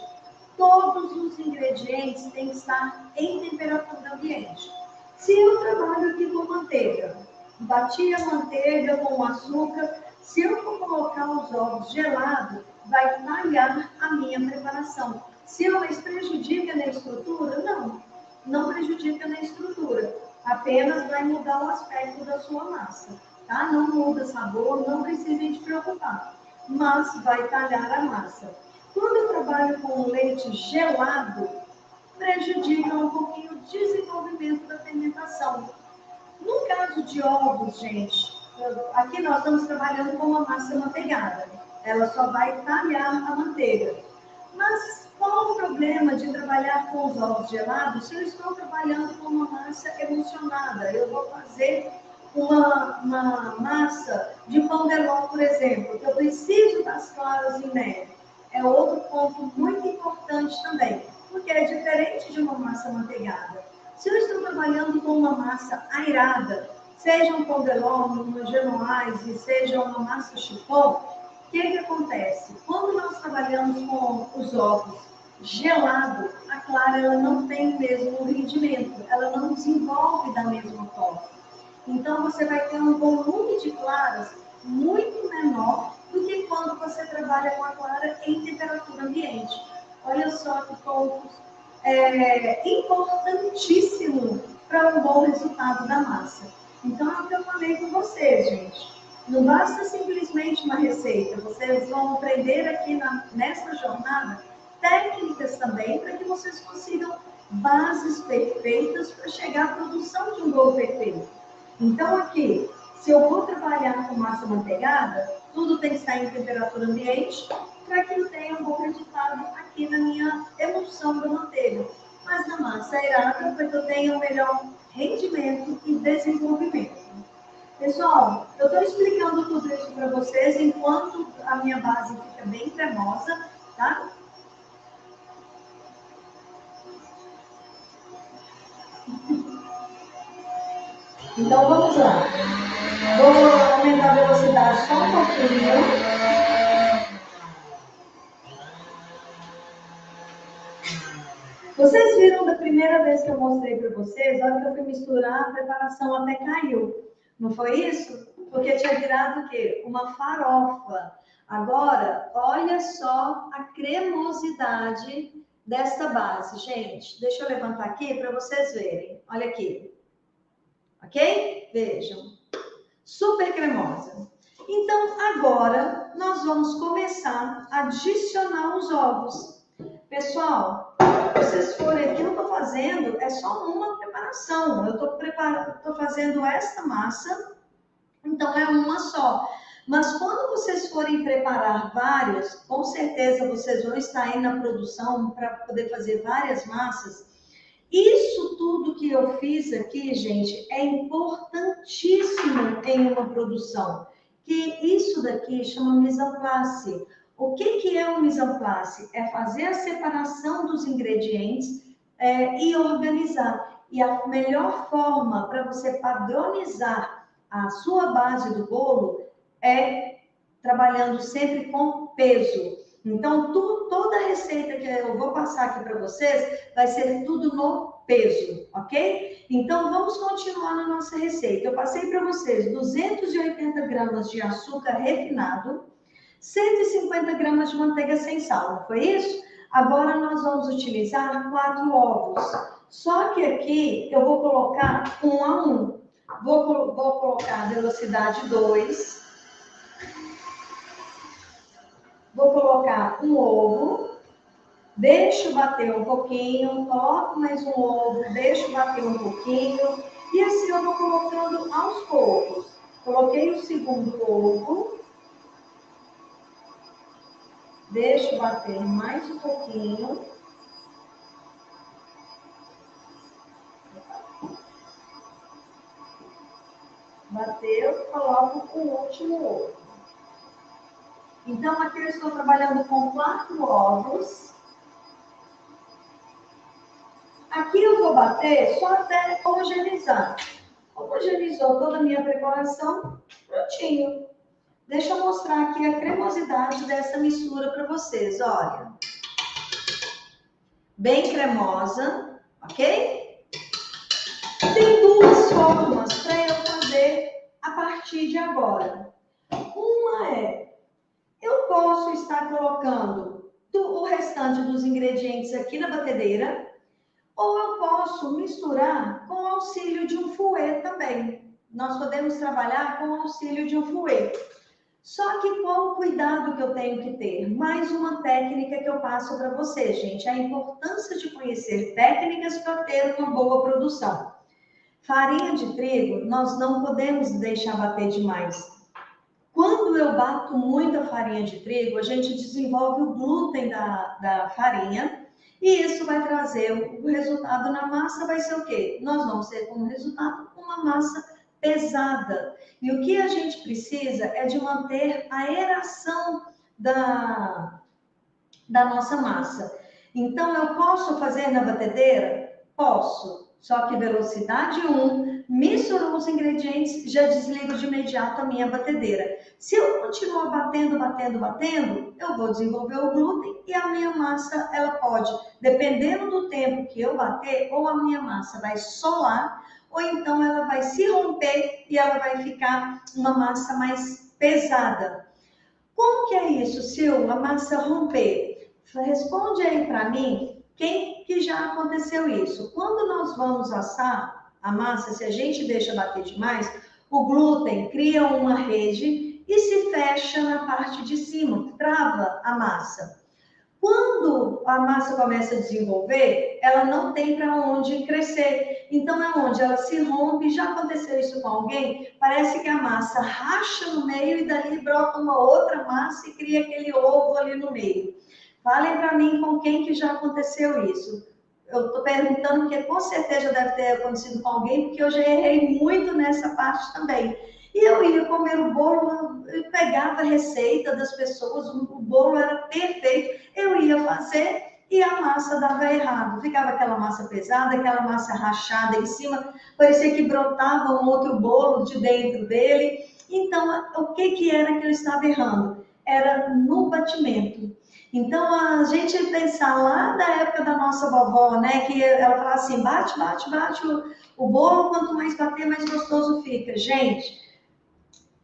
Todos os ingredientes têm que estar em temperatura ambiente. Se eu trabalho aqui com manteiga, bati a manteiga com açúcar, se eu for colocar os ovos gelados, vai falhar a minha preparação. Se elas prejudicam na estrutura, não prejudica na estrutura. Apenas vai mudar o aspecto da sua massa, tá? Não muda sabor, não precisem se preocupar, mas vai talhar a massa. Quando eu trabalho com leite gelado, prejudica um pouquinho o desenvolvimento da fermentação. No caso de ovos, gente, aqui nós estamos trabalhando com uma massa manteigada. Ela só vai talhar a manteiga. Mas qual o problema de trabalhar com os ovos gelados se eu estou trabalhando com uma massa emulsionada? Eu vou fazer uma massa de pão de ló, por exemplo, que eu preciso das claras em neve. É outro ponto muito importante também. porque é diferente de uma massa manteigada. Se eu estou trabalhando com uma massa airada, seja um pondelone, uma genoise, seja uma massa chiffon, o que acontece? Quando nós trabalhamos com os ovos gelado, a clara ela não tem o mesmo rendimento, ela não desenvolve da mesma forma. Então, você vai ter um volume de claras muito menor do que quando você trabalha com a clara em temperatura ambiente. Olha só que pontos importantíssimo para um bom resultado da massa. Então, é o que eu falei com vocês, gente. Não basta simplesmente uma receita, vocês vão aprender aqui nessa jornada técnicas também para que vocês consigam bases perfeitas para chegar à produção de um bolo perfeito. Então, aqui, se eu vou trabalhar com massa manteigada, tudo tem que estar em temperatura ambiente para que eu tenha um bom resultado aqui na minha emulsão da manteiga. Mas na massa aerada, para que eu tenha um melhor rendimento e desenvolvimento. Pessoal, eu estou explicando tudo isso para vocês enquanto a minha base fica bem cremosa, tá? Então, vamos lá. Vou aumentar a velocidade só um pouquinho. Vocês viram da primeira vez que eu mostrei para vocês, a hora que eu fui misturar, a preparação até caiu. Não foi isso? Porque tinha virado o quê? Uma farofa. Agora, olha só a cremosidade desta base, gente. Deixa eu levantar aqui para vocês verem. Olha aqui. Ok? Vejam. Super cremosa. Então, agora, nós vamos começar a adicionar os ovos. Pessoal, vocês forem aqui, eu estou fazendo, é só uma preparação. Eu estou fazendo esta massa, então é uma só. Mas quando vocês forem preparar várias, com certeza vocês vão estar aí na produção para poder fazer várias massas. Isso tudo que eu fiz aqui, gente, é importantíssimo em uma produção. Que isso daqui chama mise en place. O que é o mise en place? É fazer a separação dos ingredientes e organizar. E a melhor forma para você padronizar a sua base do bolo é trabalhando sempre com peso. Então, toda a receita que eu vou passar aqui para vocês vai ser tudo no peso, ok? Então, vamos continuar na nossa receita. Eu passei para vocês 280 gramas de açúcar refinado, 150 gramas de manteiga sem sal, não foi isso? Agora, nós vamos utilizar 4 ovos. Só que aqui eu vou colocar 1 a 1. Vou colocar a velocidade 2. Vou colocar um ovo, deixo bater um pouquinho, coloco mais um ovo, deixo bater um pouquinho, e assim eu vou colocando aos poucos. Coloquei o segundo ovo, deixo bater mais um pouquinho. Bateu, coloco o último ovo. Então, aqui eu estou trabalhando com 4 ovos. Aqui eu vou bater só até homogeneizar. Homogeneizou toda a minha preparação, prontinho. Deixa eu mostrar aqui a cremosidade dessa mistura para vocês, olha. Bem cremosa, ok? Tem 2 formas para eu fazer a partir de agora. Uma é, eu posso estar colocando o restante dos ingredientes aqui na batedeira, ou eu posso misturar com o auxílio de um fouet também. Nós podemos trabalhar com o auxílio de um fouet. Só que qual o cuidado que eu tenho que ter? Mais uma técnica que eu passo para vocês, gente. A importância de conhecer técnicas para ter uma boa produção. Farinha de trigo, nós não podemos deixar bater demais. Quando eu bato muito a farinha de trigo, a gente desenvolve o glúten da farinha e isso vai trazer o resultado na massa, vai ser o quê? Nós vamos ter como resultado uma massa pesada. E o que a gente precisa é de manter a aeração da nossa massa. Então, eu posso fazer na batedeira? Posso. Só que velocidade 1, misturou os ingredientes, já desligo de imediato a minha batedeira. Se eu continuar batendo, eu vou desenvolver o glúten e a minha massa, ela pode, dependendo do tempo que eu bater, ou a minha massa vai solar, ou então ela vai se romper e ela vai ficar uma massa mais pesada. Como que é isso, Sil? A massa romper? Responde aí para mim, quem que já aconteceu isso? Quando nós vamos assar a massa, se a gente deixa bater demais, o glúten cria uma rede e se fecha na parte de cima, trava a massa. Quando a massa começa a desenvolver, ela não tem para onde crescer. Então, é onde ela se rompe. Já aconteceu isso com alguém? Parece que a massa racha no meio e dali brota uma outra massa e cria aquele ovo ali no meio. Falem para mim com quem que já aconteceu isso. Eu estou perguntando porque com certeza deve ter acontecido com alguém, porque eu já errei muito nessa parte também. E eu ia comer o bolo, eu pegava a receita das pessoas, o bolo era perfeito, eu ia fazer e a massa dava errado. Ficava aquela massa pesada, aquela massa rachada em cima, parecia que brotava um outro bolo de dentro dele. Então, o que era que eu estava errando? Era no batimento. Então, a gente pensar lá da época da nossa vovó, né, que ela falava assim, bate o bolo, quanto mais bater, mais gostoso fica. Gente,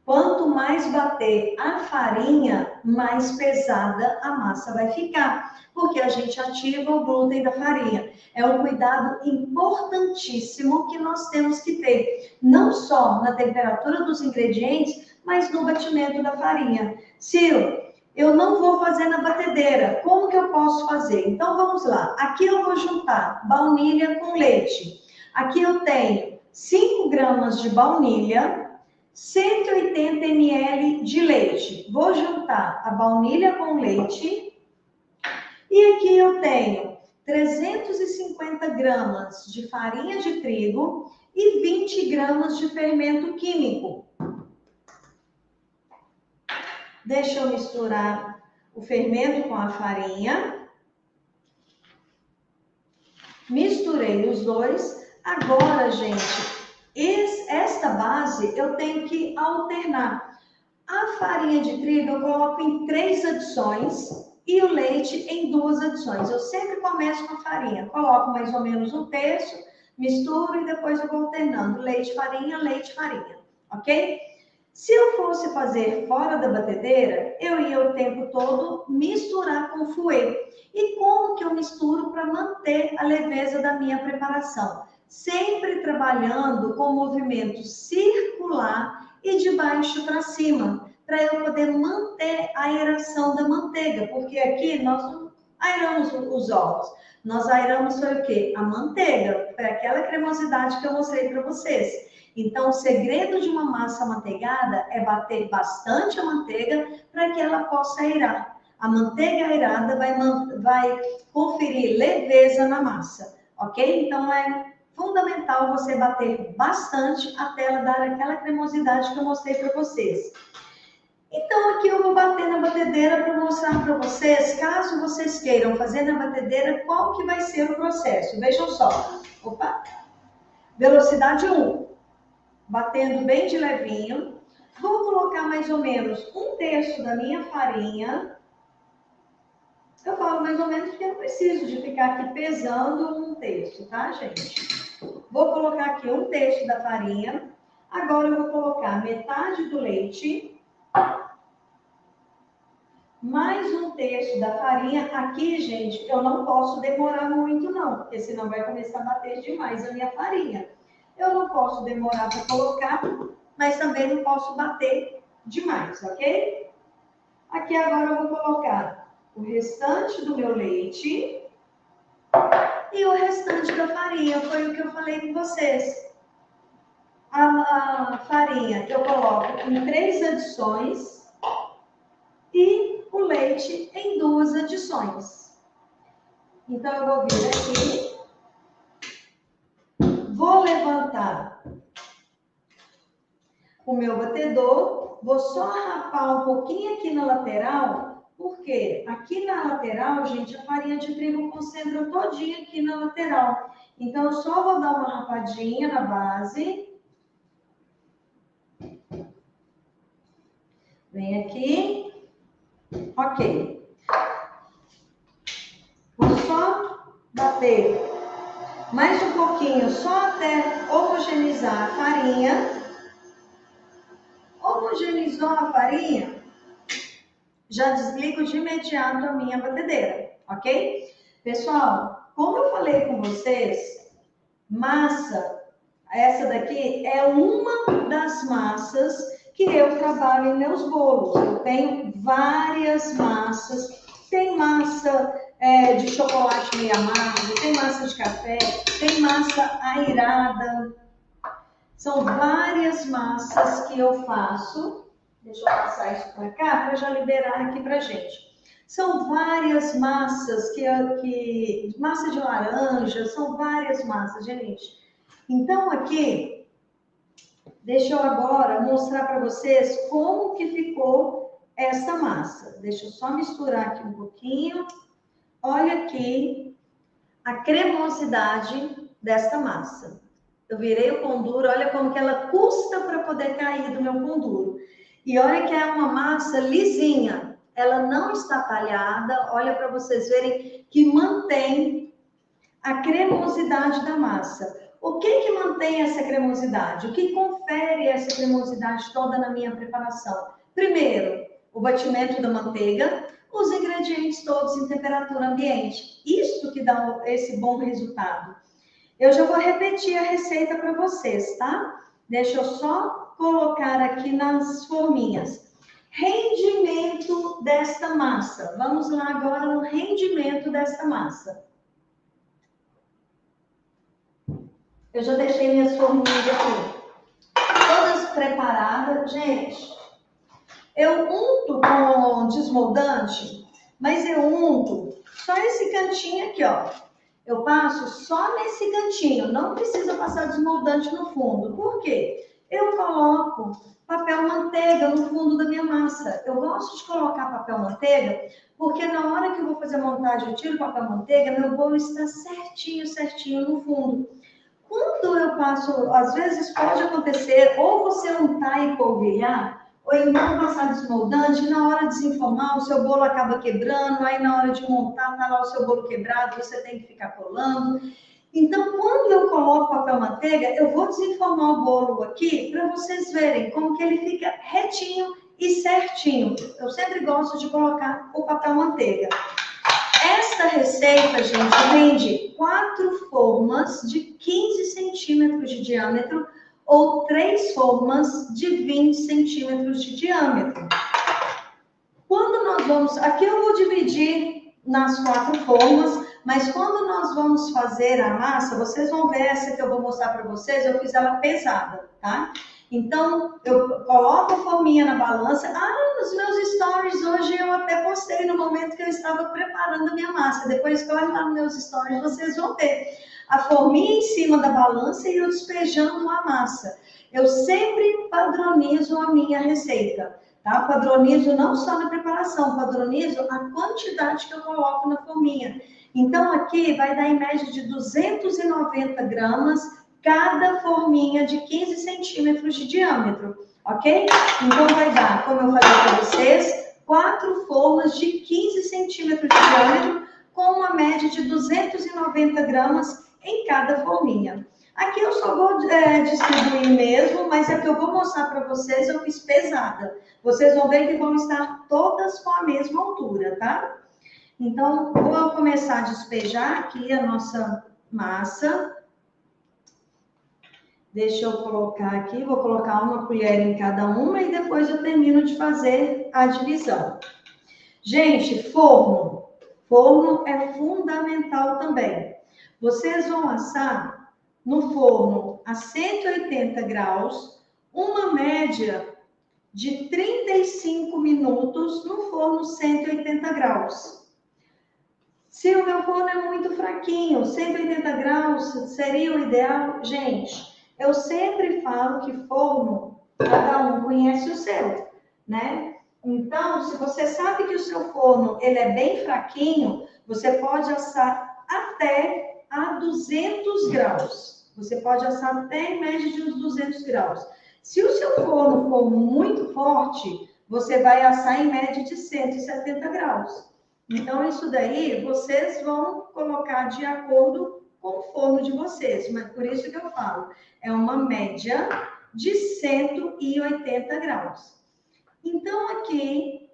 quanto mais bater a farinha, mais pesada a massa vai ficar, porque a gente ativa o glúten da farinha. É um cuidado importantíssimo que nós temos que ter, não só na temperatura dos ingredientes, mas no batimento da farinha. Ciro, eu não vou fazer na batedeira, como que eu posso fazer? Então vamos lá, aqui eu vou juntar baunilha com leite. Aqui eu tenho 5 gramas de baunilha, 180 ml de leite. Vou juntar a baunilha com leite. E aqui eu tenho 350 gramas de farinha de trigo e 20 gramas de fermento químico. Deixa eu misturar o fermento com a farinha. Misturei os dois. Agora, gente, esta base eu tenho que alternar. A farinha de trigo eu coloco em 3 adições e o leite em 2 adições. Eu sempre começo com a farinha, coloco mais ou menos 1/3, misturo e depois eu vou alternando leite, farinha, ok? Se eu fosse fazer fora da batedeira, eu ia o tempo todo misturar com fouet. E como que eu misturo para manter a leveza da minha preparação? Sempre trabalhando com movimento circular e de baixo para cima, para eu poder manter a aeração da manteiga, porque aqui nós não aeramos os ovos, nós aeramos foi o quê? A manteiga, para aquela cremosidade que eu mostrei para vocês. Então, o segredo de uma massa amanteigada é bater bastante a manteiga para que ela possa airar. A manteiga aerada vai conferir leveza na massa, ok? Então, é fundamental você bater bastante até ela dar aquela cremosidade que eu mostrei para vocês. Então, aqui eu vou bater na batedeira para mostrar para vocês, caso vocês queiram fazer na batedeira, qual que vai ser o processo. Vejam só. Opa! Velocidade 1. Batendo bem de levinho. Vou colocar mais ou menos 1/3 da minha farinha. Eu falo mais ou menos porque eu não preciso de ficar aqui pesando 1/3, tá, gente? Vou colocar aqui 1/3 da farinha. Agora eu vou colocar metade do leite. Mais 1/3 da farinha. Aqui, gente, eu não posso demorar muito não, porque senão vai começar a bater demais a minha farinha. Eu não posso demorar para colocar, mas também não posso bater demais, ok? Aqui agora eu vou colocar o restante do meu leite e o restante da farinha, foi o que eu falei com vocês. A farinha eu coloco em 3 adições e o leite em 2 adições. Então, eu vou vir aqui, vou levantar o meu batedor, vou só rapar um pouquinho aqui na lateral Porque aqui na lateral, gente, a farinha de trigo concentra todinha aqui na lateral. Então, eu só vou dar uma rapadinha na base. Vem aqui. Ok. Vou só bater mais um pouquinho, só até homogeneizar a farinha. Homogeneizou a farinha, já desligo de imediato a minha batedeira, ok? Pessoal, como eu falei com vocês, massa, essa daqui é uma das massas que eu trabalho em meus bolos. Eu tenho várias massas, tem massa de chocolate meio amargo, tem massa de café, tem massa airada. São várias massas que eu faço. Deixa eu passar isso para cá para já liberar aqui para gente. São várias massas massa de laranja, são várias massas, gente. Então aqui, deixa eu agora mostrar para vocês como que ficou essa massa. Deixa eu só misturar aqui um pouquinho. Olha aqui a cremosidade dessa massa. Eu virei o pão duro, olha como que ela custa para poder cair do meu pão duro. E olha que é uma massa lisinha, ela não está talhada, olha para vocês verem que mantém a cremosidade da massa. O que mantém essa cremosidade? O que confere essa cremosidade toda na minha preparação? Primeiro, o batimento da manteiga, os ingredientes todos em temperatura ambiente. Isso que dá esse bom resultado. Eu já vou repetir a receita para vocês, tá? Deixa eu só colocar aqui nas forminhas. Rendimento desta massa. Vamos lá agora no rendimento desta massa. Eu já deixei minhas forminhas aqui todas preparadas. Gente, eu unto com desmoldante, mas eu unto só esse cantinho aqui, ó. Eu passo só nesse cantinho, não precisa passar desmoldante no fundo. Por quê? Eu coloco papel manteiga no fundo da minha massa. Eu gosto de colocar papel manteiga, porque na hora que eu vou fazer a montagem, eu tiro o papel manteiga, meu bolo está certinho, certinho no fundo. Quando eu passo, às vezes pode acontecer, ou você untar e polvilhar, ou então passar desmoldante, e na hora de desenformar, o seu bolo acaba quebrando, aí na hora de montar, tá lá o seu bolo quebrado, você tem que ficar colando. Então, quando eu coloco papel manteiga, eu vou desenformar o bolo aqui, para vocês verem como que ele fica retinho e certinho. Eu sempre gosto de colocar o papel manteiga. Esta receita, gente, rende 4 formas de 15 centímetros de diâmetro ou 3 formas de 20 centímetros de diâmetro. Quando nós vamos... Aqui eu vou dividir nas 4 formas, mas quando nós vamos fazer a massa, vocês vão ver essa que eu vou mostrar para vocês, eu fiz ela pesada, tá? Então, eu coloco a forminha na balança. Nos meus stories hoje eu até postei no momento que eu estava preparando a minha massa. Depois corre lá nos meus stories, vocês vão ver a forminha em cima da balança e eu despejando a massa. Eu sempre padronizo a minha receita, tá? Padronizo não só na preparação, padronizo a quantidade que eu coloco na forminha. Então, aqui vai dar em média de 290 gramas cada forminha de 15 centímetros de diâmetro, ok? Então, vai dar, como eu falei para vocês, 4 formas de 15 centímetros de diâmetro, com uma média de 290 gramas em cada forminha. Aqui eu só vou distribuir mesmo, mas é que eu vou mostrar para vocês, eu fiz pesada. Vocês vão ver que vão estar todas com a mesma altura, tá? Então, vou começar a despejar aqui a nossa massa. Deixa eu colocar aqui, vou colocar uma colher em cada uma e depois eu termino de fazer a divisão. Gente, forno. Forno é fundamental também. Vocês vão assar no forno a 180 graus, uma média de 35 minutos no forno 180 graus. Se o meu forno é muito fraquinho, 180 graus seria o ideal, gente. Eu sempre falo que forno, cada um conhece o seu, né? Então, se você sabe que o seu forno ele é bem fraquinho, você pode assar até a 200 graus. Você pode assar até em média de uns 200 graus. Se o seu forno for muito forte, você vai assar em média de 170 graus. Então, isso daí vocês vão colocar de acordo com o forno de vocês. Mas por isso que eu falo, é uma média de 180 graus. Então, aqui,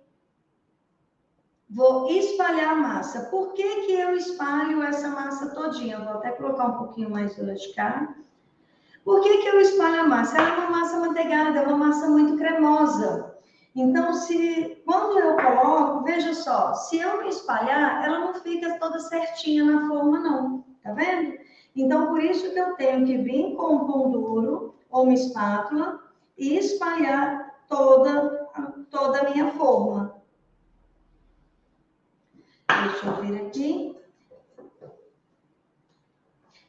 vou espalhar a massa. Por que que eu espalho essa massa todinha? Eu vou até colocar um pouquinho mais de cá. Por que que eu espalho a massa? Ela é uma massa manteigada, é uma massa muito cremosa. Então, quando eu coloco, veja só, se eu não espalhar, ela não fica toda certinha na forma, não. Tá vendo? Então, por isso que eu tenho que vir com um pão duro ou uma espátula e espalhar toda a minha forma. Deixa eu vir aqui.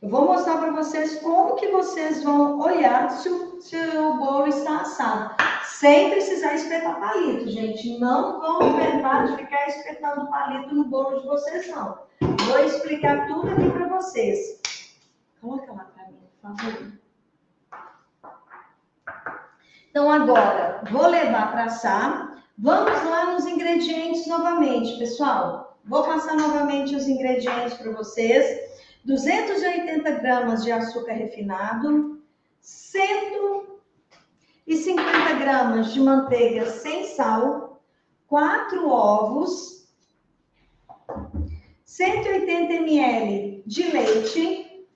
Eu vou mostrar para vocês como que vocês vão olhar se o bolo está assado. Sem precisar espetar palito, gente. Não vão inventar de ficar espetando palito no bolo de vocês, não. Vou explicar tudo aqui para vocês. Coloca lá para mim, por favor. Então, agora, vou levar para assar. Vamos lá nos ingredientes novamente, pessoal. Vou passar novamente os ingredientes para vocês. 280 gramas de açúcar refinado, 150 gramas de manteiga sem sal, 4 ovos, 180 ml de leite,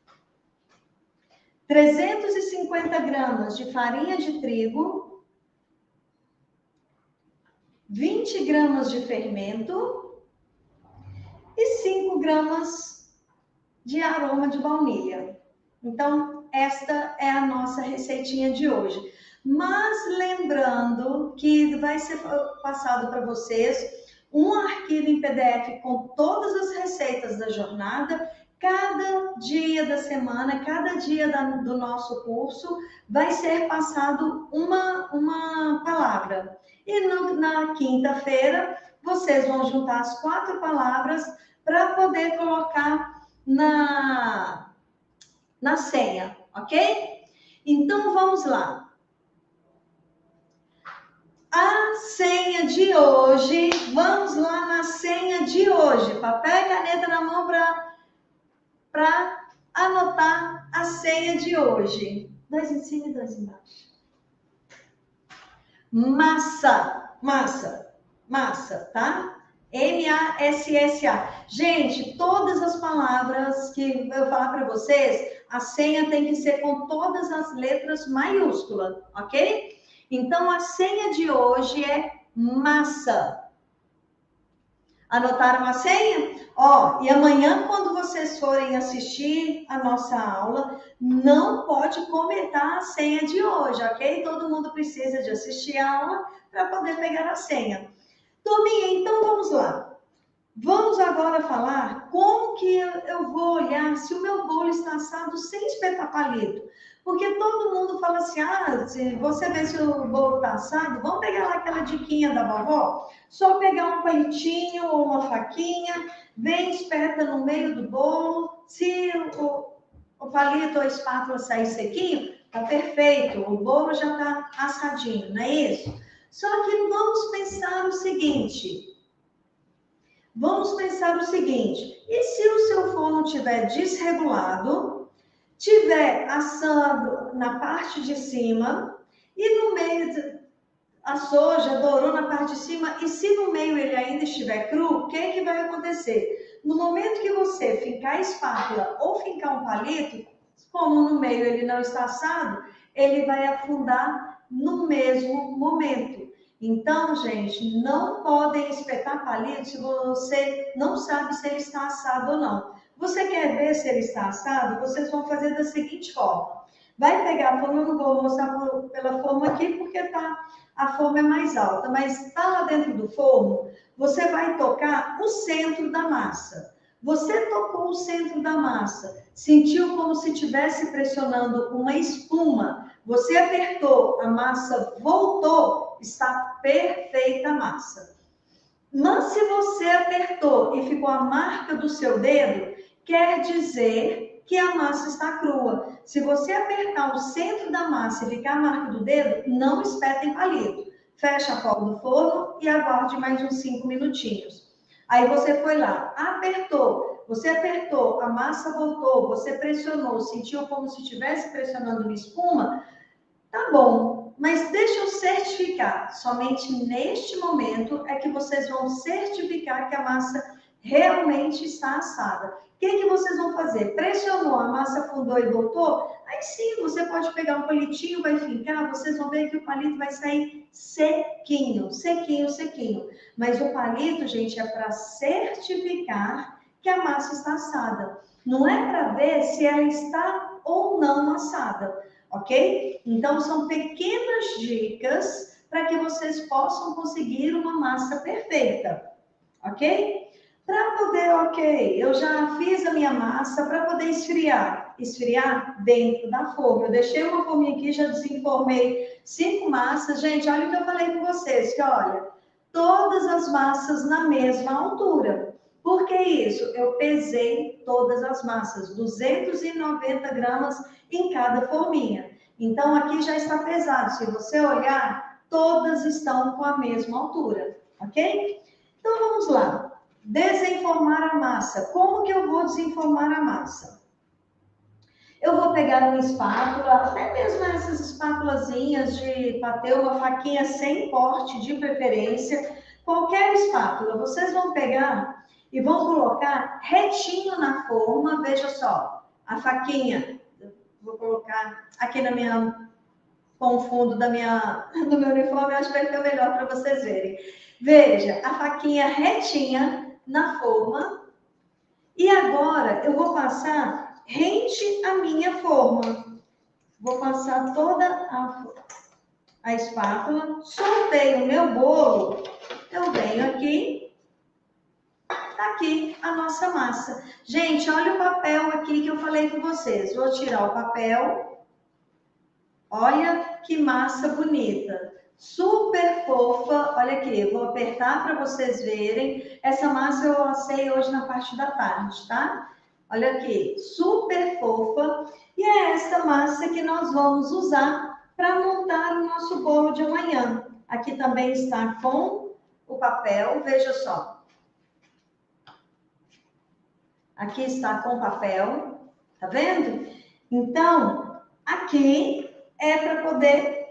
350 gramas de farinha de trigo, 20 gramas de fermento e 5 gramas de aroma de baunilha. Então, esta é a nossa receitinha de hoje. Mas lembrando que vai ser passado para vocês um arquivo em PDF com todas as receitas da jornada. Cada dia da semana, cada dia do nosso curso, vai ser passado uma palavra. E na quinta-feira, vocês vão juntar as 4 palavras para poder colocar na senha, ok? Então, vamos lá. A senha de hoje, vamos lá na senha de hoje. Papel e caneta na mão para anotar a senha de hoje. 2 em cima e 2 embaixo. Massa, tá? M-A-S-S-A. Gente, todas as palavras que eu falar para vocês, a senha tem que ser com todas as letras maiúsculas, ok? Então, a senha de hoje é massa. Anotaram a senha? Ó, e amanhã, quando vocês forem assistir a nossa aula, não pode comentar a senha de hoje, ok? Todo mundo precisa de assistir a aula para poder pegar a senha. Turminha, então vamos lá. Vamos agora falar como que eu vou olhar se o meu bolo está assado sem espetar palito. Porque todo mundo fala assim, se você vê se o bolo está assado, vamos pegar lá aquela diquinha da vovó, só pegar um palitinho ou uma faquinha, vem, espeta no meio do bolo, se o palito ou a espátula sair sequinho, tá perfeito, o bolo já está assadinho, não é isso? Só que vamos pensar o seguinte, e se o seu forno estiver desregulado, estiver assando na parte de cima e no meio assou, já dourou na parte de cima, e se no meio ele ainda estiver cru, o que vai acontecer? No momento que você fincar a espátula ou fincar um palito, como no meio ele não está assado, ele vai afundar no mesmo momento. Então, gente, não podem espetar palito se você não sabe se ele está assado ou não. Você quer ver se ele está assado? Vocês vão fazer da seguinte forma. Vai pegar a forma, eu não vou mostrar pela forma aqui, porque a forma é mais alta, mas está lá dentro do forno, você vai tocar o centro da massa. Você tocou o centro da massa, sentiu como se estivesse pressionando uma espuma, você apertou, a massa voltou, está perfeita a massa. Mas se você apertou e ficou a marca do seu dedo, quer dizer que a massa está crua. Se você apertar o centro da massa e ficar a marca do dedo, não espeta em palito. Fecha a porta do forno e aguarde mais uns 5 minutinhos. Aí você foi lá, você apertou, a massa voltou, você pressionou, sentiu como se estivesse pressionando uma espuma, tá bom, mas deixa eu certificar. Somente neste momento é que vocês vão certificar que a massa realmente está assada. O que vocês vão fazer? Pressionou, a massa afundou e voltou? Aí sim, você pode pegar um palitinho, vai fincar, vocês vão ver que o palito vai sair sequinho, sequinho, sequinho. Mas o palito, gente, é para certificar que a massa está assada. Não é para ver se ela está ou não assada, ok? Então, são pequenas dicas para que vocês possam conseguir uma massa perfeita, ok? Para poder, ok, eu já fiz a minha massa, para poder esfriar dentro da forma. Eu deixei uma forminha aqui, já desenformei 5 massas. Gente, olha o que eu falei com vocês, que olha, todas as massas na mesma altura. Por que isso? Eu pesei todas as massas, 290 gramas em cada forminha. Então, aqui já está pesado. Se você olhar, todas estão com a mesma altura, ok? Então, vamos lá. Desenformar a massa. Como que eu vou desenformar a massa? Eu vou pegar uma espátula, até mesmo essas espátulazinhas de patê, uma faquinha sem corte, de preferência. Qualquer espátula, vocês vão pegar e vão colocar retinho na forma. Veja só, a faquinha, vou colocar aqui na minha, com o fundo do meu uniforme, acho que vai ficar melhor para vocês verem. Veja, a faquinha retinha na forma, e agora eu vou passar rente à minha forma. Vou passar toda a espátula, soltei o meu bolo, eu venho aqui, tá aqui a nossa massa. Gente, olha o papel aqui que eu falei com vocês. Vou tirar o papel. Olha que massa bonita. Super fofa, olha aqui, eu vou apertar para vocês verem. Essa massa eu assei hoje na parte da tarde, tá? Olha aqui, super fofa. E é essa massa que nós vamos usar para montar o nosso bolo de amanhã. Aqui também está com o papel, veja só. Aqui está com o papel, tá vendo? Então, aqui é para poder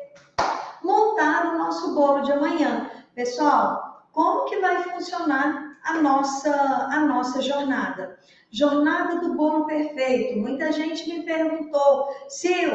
montar o nosso bolo de amanhã. Pessoal, como que vai funcionar a nossa jornada? Jornada do bolo perfeito. Muita gente me perguntou, Sil,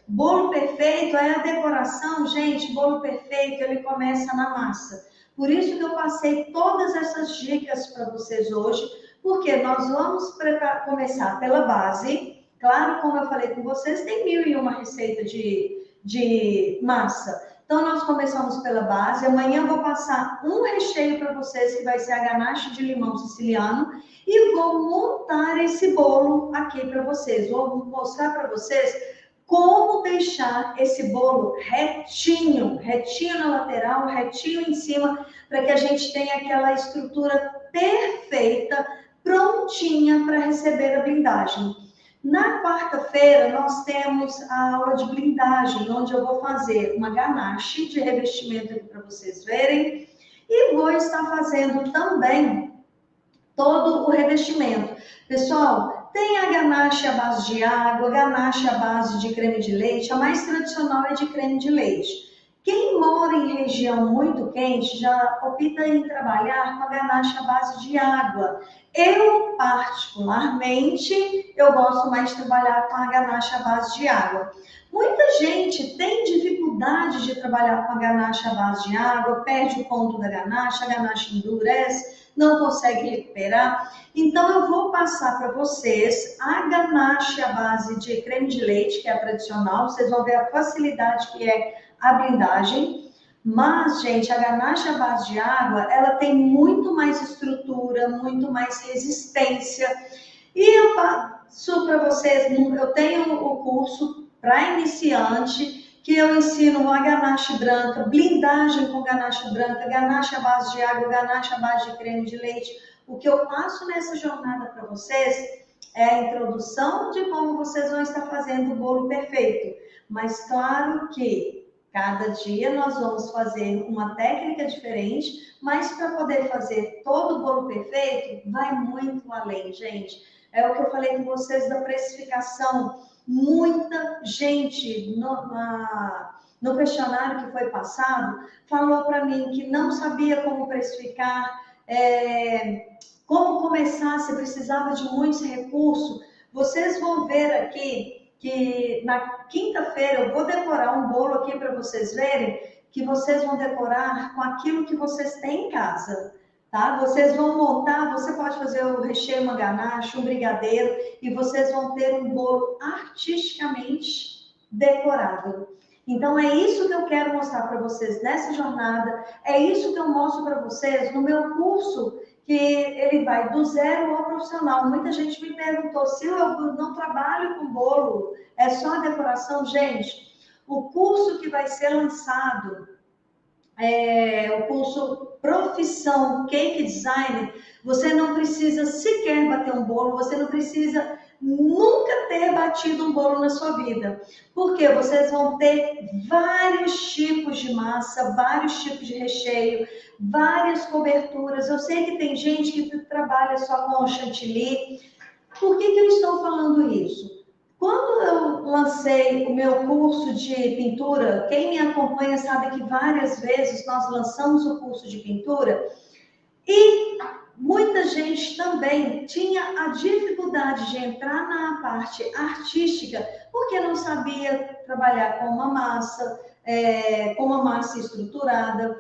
bolo perfeito é a decoração? Gente, bolo perfeito, ele começa na massa. Por isso que eu passei todas essas dicas para vocês hoje, porque nós vamos começar pela base. Claro, como eu falei com vocês, tem 1001 receita de massa. Então, nós começamos pela base. Amanhã eu vou passar um recheio para vocês, que vai ser a ganache de limão siciliano. E vou montar esse bolo aqui para vocês. Vou mostrar para vocês como deixar esse bolo retinho. Retinho na lateral, retinho em cima, para que a gente tenha aquela estrutura perfeita, prontinha para receber a blindagem. Na quarta-feira, nós temos a aula de blindagem, onde eu vou fazer uma ganache de revestimento aqui para vocês verem. E vou estar fazendo também todo o revestimento. Pessoal, tem a ganache à base de água, ganache à base de creme de leite. A mais tradicional é de creme de leite. Quem mora em região muito quente já opta em trabalhar com a ganache à base de água. Eu, particularmente, eu gosto mais de trabalhar com a ganache à base de água. Muita gente tem dificuldade de trabalhar com a ganache à base de água, perde o ponto da ganache, a ganache endurece, não consegue recuperar. Então, eu vou passar para vocês a ganache à base de creme de leite, que é a tradicional. Vocês vão ver a facilidade que é a blindagem. Mas, gente, a ganache à base de água, ela tem muito mais estrutura, muito mais resistência. E eu passo para vocês, eu tenho o curso para iniciante, que eu ensino a ganache branca, blindagem com ganache branca, ganache à base de água, ganache à base de creme de leite. O que eu passo nessa jornada para vocês é a introdução de como vocês vão estar fazendo o bolo perfeito. Mas claro que cada dia nós vamos fazer uma técnica diferente, mas para poder fazer todo o bolo perfeito, vai muito além, gente. É o que eu falei com vocês da precificação. Muita gente no questionário que foi passado falou para mim que não sabia como precificar, como começar, se precisava de muitos recursos. Vocês vão ver aqui que na quinta-feira eu vou decorar um bolo aqui para vocês verem, que vocês vão decorar com aquilo que vocês têm em casa. Tá? Vocês vão montar, você pode fazer o recheio, uma ganache, um brigadeiro, e vocês vão ter um bolo artisticamente decorado. Então é isso que eu quero mostrar para vocês nessa jornada, é isso que eu mostro para vocês no meu curso, que ele vai do zero ao profissional. Muita gente me perguntou se eu não trabalho com bolo, é só a decoração. Gente, o curso que vai ser lançado, o curso Profissão Cake Design, você não precisa sequer bater um bolo, você não precisa nunca ter batido um bolo na sua vida, porque vocês vão ter vários tipos de massa, vários tipos de recheio, várias coberturas. Eu sei que tem gente que trabalha só com chantilly. Por que eu estou falando isso? Quando eu lancei o meu curso de pintura, quem me acompanha sabe que várias vezes nós lançamos o curso de pintura e muita gente também tinha a dificuldade de entrar na parte artística porque não sabia trabalhar com uma massa, com uma massa estruturada.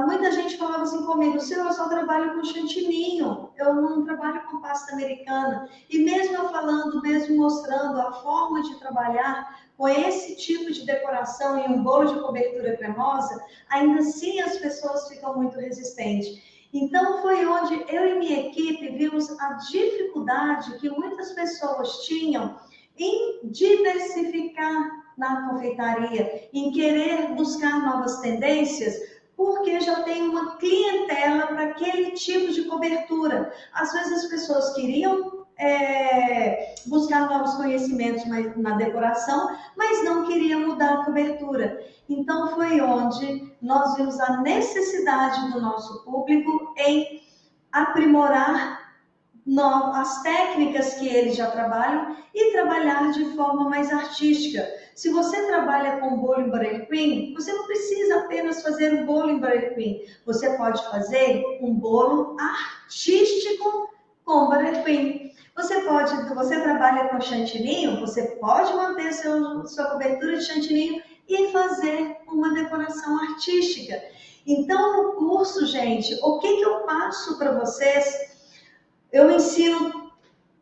Muita gente falava assim comigo: Sil, eu só trabalho com chantininho, eu não trabalho com pasta americana. E mesmo eu falando, mesmo mostrando a forma de trabalhar com esse tipo de decoração em um bolo de cobertura cremosa, ainda assim as pessoas ficam muito resistentes. Então foi onde eu e minha equipe vimos a dificuldade que muitas pessoas tinham em diversificar na confeitaria, em querer buscar novas tendências, porque já tem uma clientela para aquele tipo de cobertura. Às vezes as pessoas queriam buscar novos conhecimentos na decoração, mas não queriam mudar a cobertura. Então foi onde nós vimos a necessidade do nosso público em aprimorar as técnicas que eles já trabalham e trabalhar de forma mais artística. Se você trabalha com bolo em buttercream, você não precisa apenas fazer um bolo em buttercream. Você pode fazer um bolo artístico com buttercream. Você trabalha com chantininho, você pode manter sua cobertura de chantininho e fazer uma decoração artística. Então, no curso, gente, o que eu passo para vocês? Eu ensino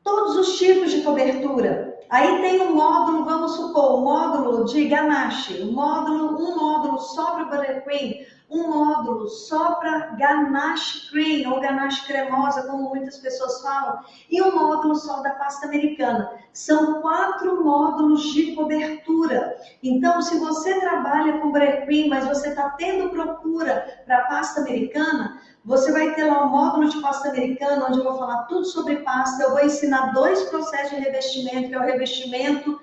todos os tipos de cobertura. Aí tem um módulo, vamos supor, um módulo de ganache, um módulo só para buttercream, um módulo só para ganache cream ou ganache cremosa, como muitas pessoas falam, e um módulo só da pasta americana. São 4 módulos de cobertura. Então, se você trabalha com buttercream, mas você está tendo procura para pasta americana, você vai ter lá um módulo de pasta americana, onde eu vou falar tudo sobre pasta. Eu vou ensinar 2 processos de revestimento, que é o revestimento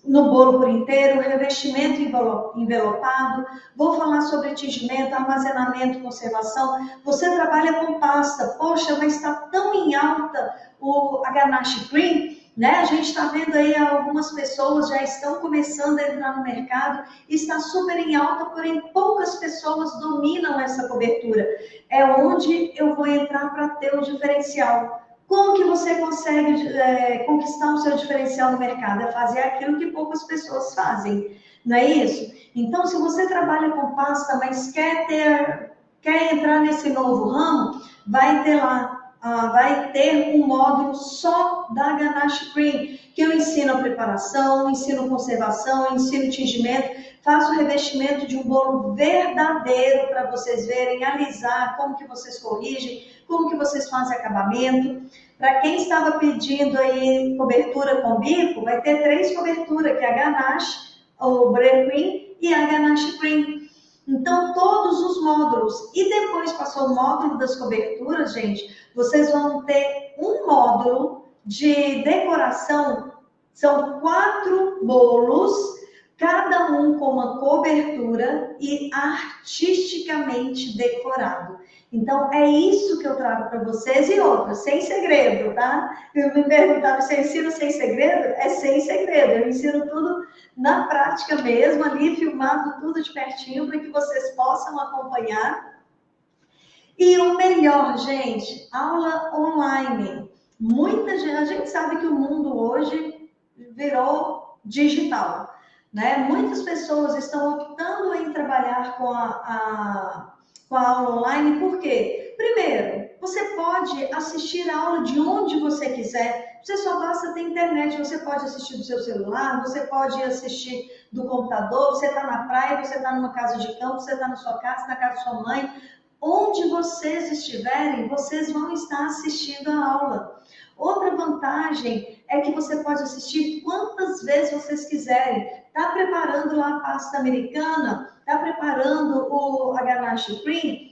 no bolo por inteiro, revestimento envelopado. Vou falar sobre tingimento, armazenamento, conservação. Você trabalha com pasta. Poxa, mas está tão em alta a ganache cream, né? A gente está vendo aí algumas pessoas já estão começando a entrar no mercado, está super em alta, porém poucas pessoas dominam essa cobertura. É onde eu vou entrar para ter o diferencial. Como que você consegue conquistar o seu diferencial no mercado? É fazer aquilo que poucas pessoas fazem, não é isso? Então, se você trabalha com pasta, mas quer entrar nesse novo ramo, vai ter um módulo só da ganache cream, que eu ensino a preparação, ensino conservação, ensino tingimento, faço o revestimento de um bolo verdadeiro para vocês verem, alisar, como que vocês corrigem, como que vocês fazem acabamento. Para quem estava pedindo aí cobertura com bico, vai ter 3 coberturas, que é a ganache, o Bread Cream e a Ganache Cream. Então, todos os módulos. E depois passou o módulo das coberturas, gente, vocês vão ter um módulo de decoração. São 4 bolos, cada um com uma cobertura e artisticamente decorado. Então, é isso que eu trago para vocês e outra, sem segredo, tá? Eu me perguntaram se eu ensino sem segredo? É sem segredo, eu ensino tudo na prática mesmo, ali filmado tudo de pertinho para que vocês possam acompanhar. E o melhor, gente, aula online. Muita gente, a gente sabe que o mundo hoje virou digital, né? Muitas pessoas estão optando em trabalhar com a aula online, por quê? Primeiro, você pode assistir a aula de onde você quiser, você só basta ter internet, você pode assistir do seu celular, você pode assistir do computador, você está na praia, você está numa casa de campo, você está na sua casa, na casa da sua mãe, onde vocês estiverem, vocês vão estar assistindo a aula. Outra vantagem é que você pode assistir quantas vezes vocês quiserem. Está preparando lá a pasta americana? Está preparando a ganache cream?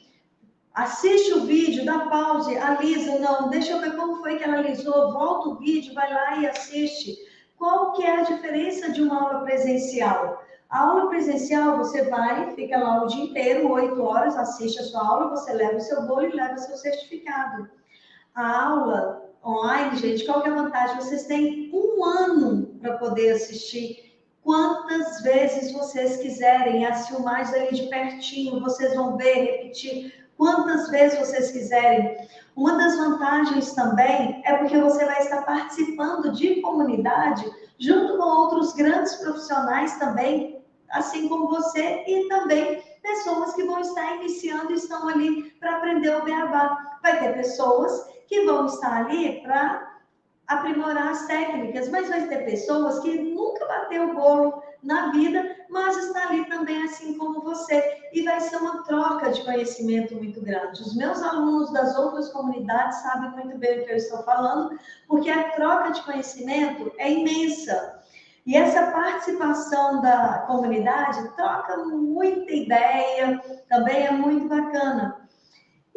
Assiste o vídeo, dá pause, alisa, não, deixa eu ver como foi que ela alisou, volta o vídeo, vai lá e assiste. Qual que é a diferença de uma aula presencial? A aula presencial, você vai, fica lá o dia inteiro, 8 horas, assiste a sua aula, você leva o seu bolo e leva o seu certificado. A aula online, gente, qual que é a vantagem? Vocês têm um ano para poder assistir quantas vezes vocês quiserem, as filmagens ali de pertinho, vocês vão ver, repetir quantas vezes vocês quiserem. Uma das vantagens também é porque você vai estar participando de comunidade junto com outros grandes profissionais também, assim como você, e também pessoas que vão estar iniciando e estão ali para aprender o beabá. Vai ter pessoas que vão estar ali para aprimorar as técnicas, mas vai ter pessoas que nunca bateu o bolo na vida, mas está ali também assim como você, e vai ser uma troca de conhecimento muito grande. Os meus alunos das outras comunidades sabem muito bem o que eu estou falando, porque a troca de conhecimento é imensa. E essa participação da comunidade troca muita ideia, também é muito bacana.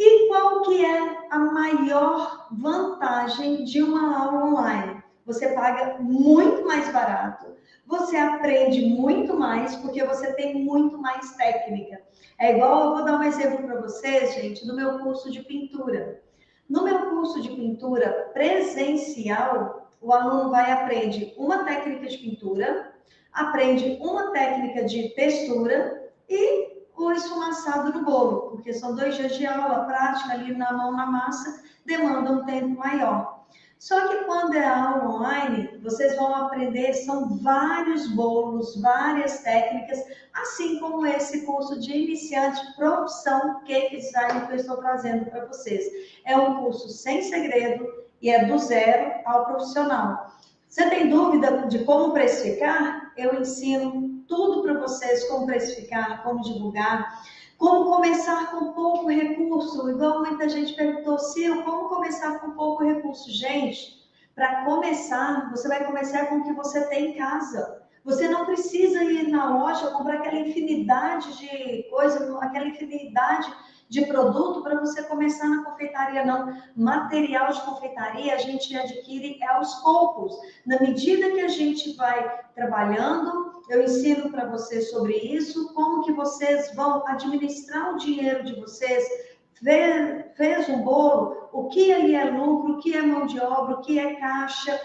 E qual que é a maior vantagem de uma aula online? Você paga muito mais barato, você aprende muito mais, porque você tem muito mais técnica. É igual, eu vou dar um exemplo para vocês, gente, do meu curso de pintura. No meu curso de pintura presencial, o aluno vai aprender uma técnica de pintura, aprende uma técnica de textura e o esfumaçado no bolo, porque são 2 dias de aula prática ali na mão na massa, demanda um tempo maior. Só que quando é aula online, vocês vão aprender, são vários bolos, várias técnicas, assim como esse curso de iniciante profissão Cake Design que eu estou trazendo para vocês. É um curso sem segredo e é do zero ao profissional. Você tem dúvida de como precificar? Eu ensino tudo para vocês, como precificar, como divulgar, como começar com pouco recurso, igual muita gente perguntou, Sil, como começar com pouco recurso? Gente, para começar, você vai começar com o que você tem em casa. Você não precisa ir na loja comprar aquela infinidade de coisas, aquela infinidade de produto para você começar na confeitaria, não. Material de confeitaria a gente adquire aos poucos. Na medida que a gente vai trabalhando, eu ensino para vocês sobre isso, como que vocês vão administrar o dinheiro de vocês. Fez um bolo, o que ali é lucro, o que é mão de obra, o que é caixa,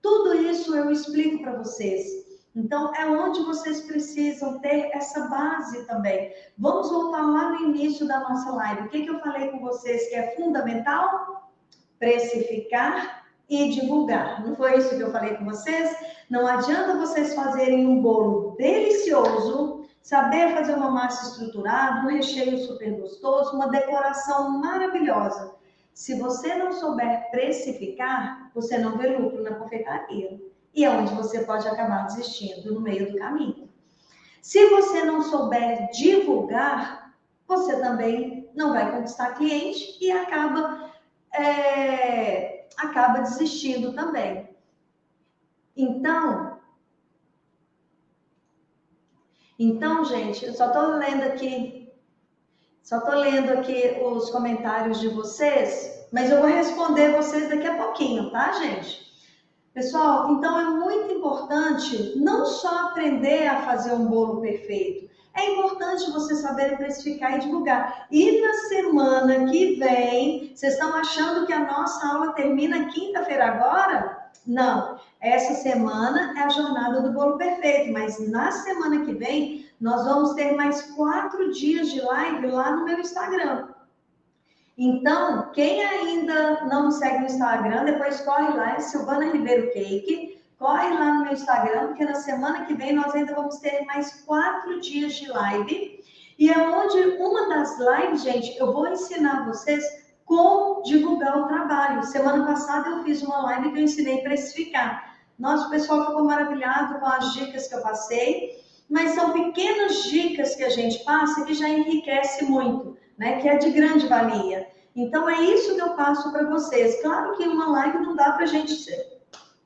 tudo isso eu explico para vocês. Então, é onde vocês precisam ter essa base também. Vamos voltar lá no início da nossa live. O que eu falei com vocês que é fundamental? Precificar e divulgar. Não foi isso que eu falei com vocês? Não adianta vocês fazerem um bolo delicioso, saber fazer uma massa estruturada, um recheio super gostoso, uma decoração maravilhosa. Se você não souber precificar, você não vê lucro na confeitaria. E é onde você pode acabar desistindo no meio do caminho. Se você não souber divulgar, você também não vai conquistar cliente e acaba desistindo também. Então, Então, gente, eu só estou lendo aqui os comentários de vocês, mas eu vou responder vocês daqui a pouquinho, tá, gente? Pessoal, então é muito importante não só aprender a fazer um bolo perfeito, é importante você saber precificar e divulgar. E na semana que vem, vocês estão achando que a nossa aula termina quinta-feira agora? Não, essa semana é a jornada do bolo perfeito, mas na semana que vem nós vamos ter mais 4 dias de live lá no meu Instagram. Então, quem ainda não me segue no Instagram, depois corre lá, é Silvana Ribeiro Cake, corre lá no meu Instagram, porque na semana que vem nós ainda vamos ter mais 4 dias de live. E é onde uma das lives, gente, eu vou ensinar vocês como divulgar o trabalho. Semana passada eu fiz uma live que eu ensinei a precificar. Nossa, o pessoal ficou maravilhado com as dicas que eu passei, mas são pequenas dicas que a gente passa que já enriquece muito, né? Que é de grande valia. Então é isso que eu passo para vocês. Claro que uma live não dá para a gente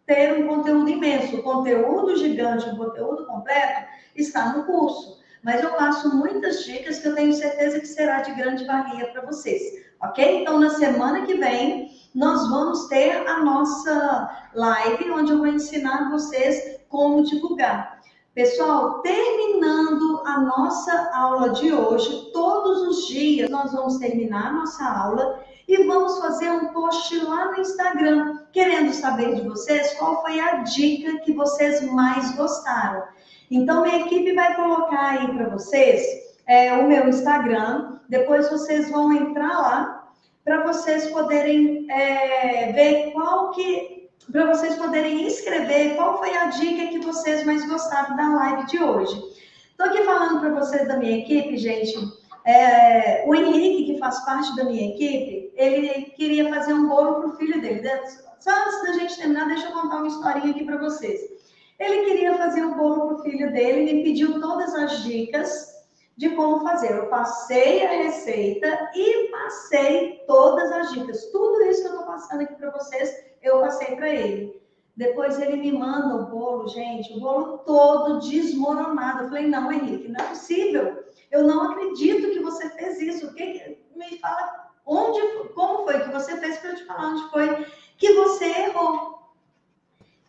ter um conteúdo imenso. O conteúdo gigante, o conteúdo completo está no curso. Mas eu passo muitas dicas que eu tenho certeza que será de grande valia para vocês. Ok? Então na semana que vem nós vamos ter a nossa live onde eu vou ensinar vocês como divulgar. Pessoal, terminando a nossa aula de hoje, todos os dias nós vamos terminar a nossa aula e vamos fazer um post lá no Instagram, querendo saber de vocês qual foi a dica que vocês mais gostaram. Então, minha equipe vai colocar aí para vocês o meu Instagram, depois vocês vão entrar lá para vocês poderem ver para vocês poderem escrever qual foi a dica que vocês mais gostaram da live de hoje. Estou aqui falando para vocês da minha equipe, gente. O Henrique, que faz parte da minha equipe, ele queria fazer um bolo para o filho dele. Só antes da gente terminar, deixa eu contar uma historinha aqui para vocês. Ele queria fazer um bolo para o filho dele, me pediu todas as dicas de como fazer. Eu passei a receita e passei todas as dicas. Tudo isso que eu estou passando aqui para vocês, eu passei para ele. Depois ele me manda o bolo, gente, o bolo todo desmoronado. Eu falei, não, Henrique, não é possível. Eu não acredito que você fez isso. Me fala como foi que você fez para eu te falar onde foi que você errou.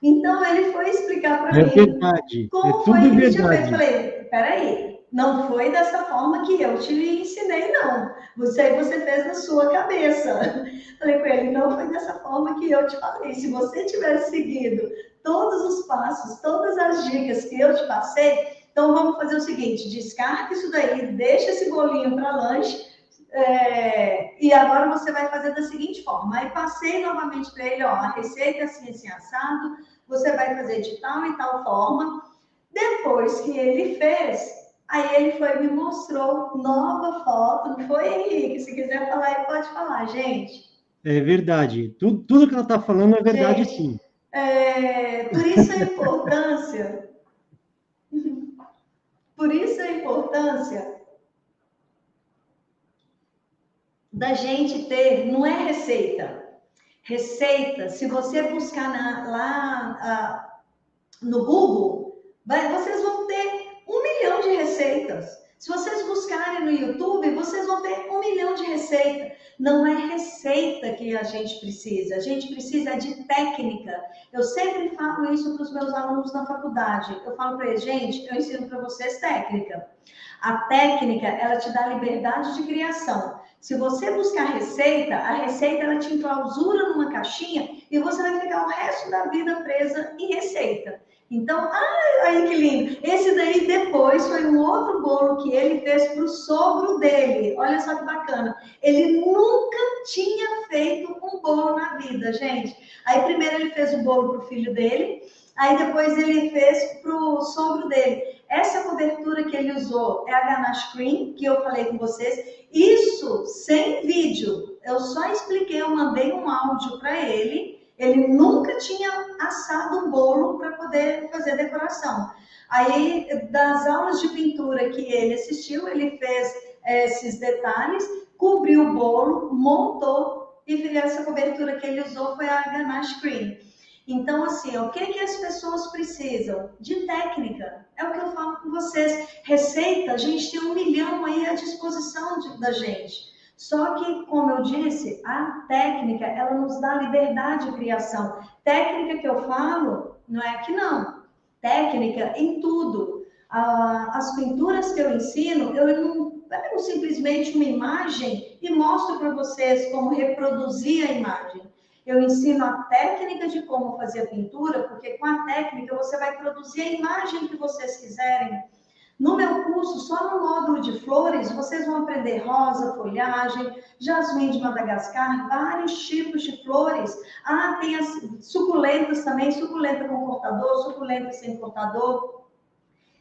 Então ele foi explicar para mim verdade, como foi que ele tinha feito. Eu falei, peraí, não foi dessa forma que eu te ensinei, não. Você fez na sua cabeça. Falei com ele, não foi dessa forma que eu te falei. Se você tivesse seguido todos os passos, todas as dicas que eu te passei, então vamos fazer o seguinte, descarta isso daí, deixa esse bolinho para lanche, e agora você vai fazer da seguinte forma. Aí passei novamente para ele, ó, a receita é assim, assado, você vai fazer de tal e tal forma. Depois que ele fez, aí ele foi e me mostrou nova foto, não foi, Henrique? Se quiser falar aí, pode falar, gente. é verdade. Tudo que ela está falando é verdade, Gente, sim. por isso a importância, por isso a importância da gente ter, não é receita. Receita, se você buscar lá no Google, vocês vão ter 1 milhão de receitas. Se vocês buscarem no YouTube, vocês vão ter 1 milhão de receitas. Não é receita que a gente precisa de técnica. Eu sempre falo isso para os meus alunos na faculdade. Eu falo para eles, gente, eu ensino para vocês técnica. A técnica, ela te dá liberdade de criação. Se você buscar a receita ela te enclausura numa caixinha e você vai ficar o resto da vida presa em receita. Então, aí que lindo. Esse daí depois foi um outro bolo que ele fez para o sogro dele. Olha só que bacana. Ele nunca tinha feito um bolo na vida, gente. Aí primeiro ele fez o bolo para o filho dele, aí depois ele fez para o sogro dele. Essa cobertura que ele usou é a ganache cream, que eu falei com vocês. Isso sem vídeo. Eu só expliquei, eu mandei um áudio para ele. Ele nunca tinha assado um bolo para poder fazer decoração. Aí, das aulas de pintura que ele assistiu, ele fez esses detalhes, cobriu o bolo, montou, e essa cobertura que ele usou foi a ganache cream. Então, assim, o que as pessoas precisam? De técnica. É o que eu falo com vocês. Receita, a gente tem 1 milhão aí à disposição da gente. Só que, como eu disse, a técnica, ela nos dá liberdade de criação. Técnica que eu falo, não é aqui não. Técnica em tudo. As pinturas que eu ensino, eu não pego simplesmente uma imagem e mostro para vocês como reproduzir a imagem. Eu ensino a técnica de como fazer a pintura, porque com a técnica você vai produzir a imagem que vocês quiserem. No meu curso, só no módulo de flores, vocês vão aprender rosa, folhagem, jasmim de Madagascar, vários tipos de flores. Ah, tem as suculentas também, suculenta com cortador, suculenta sem cortador.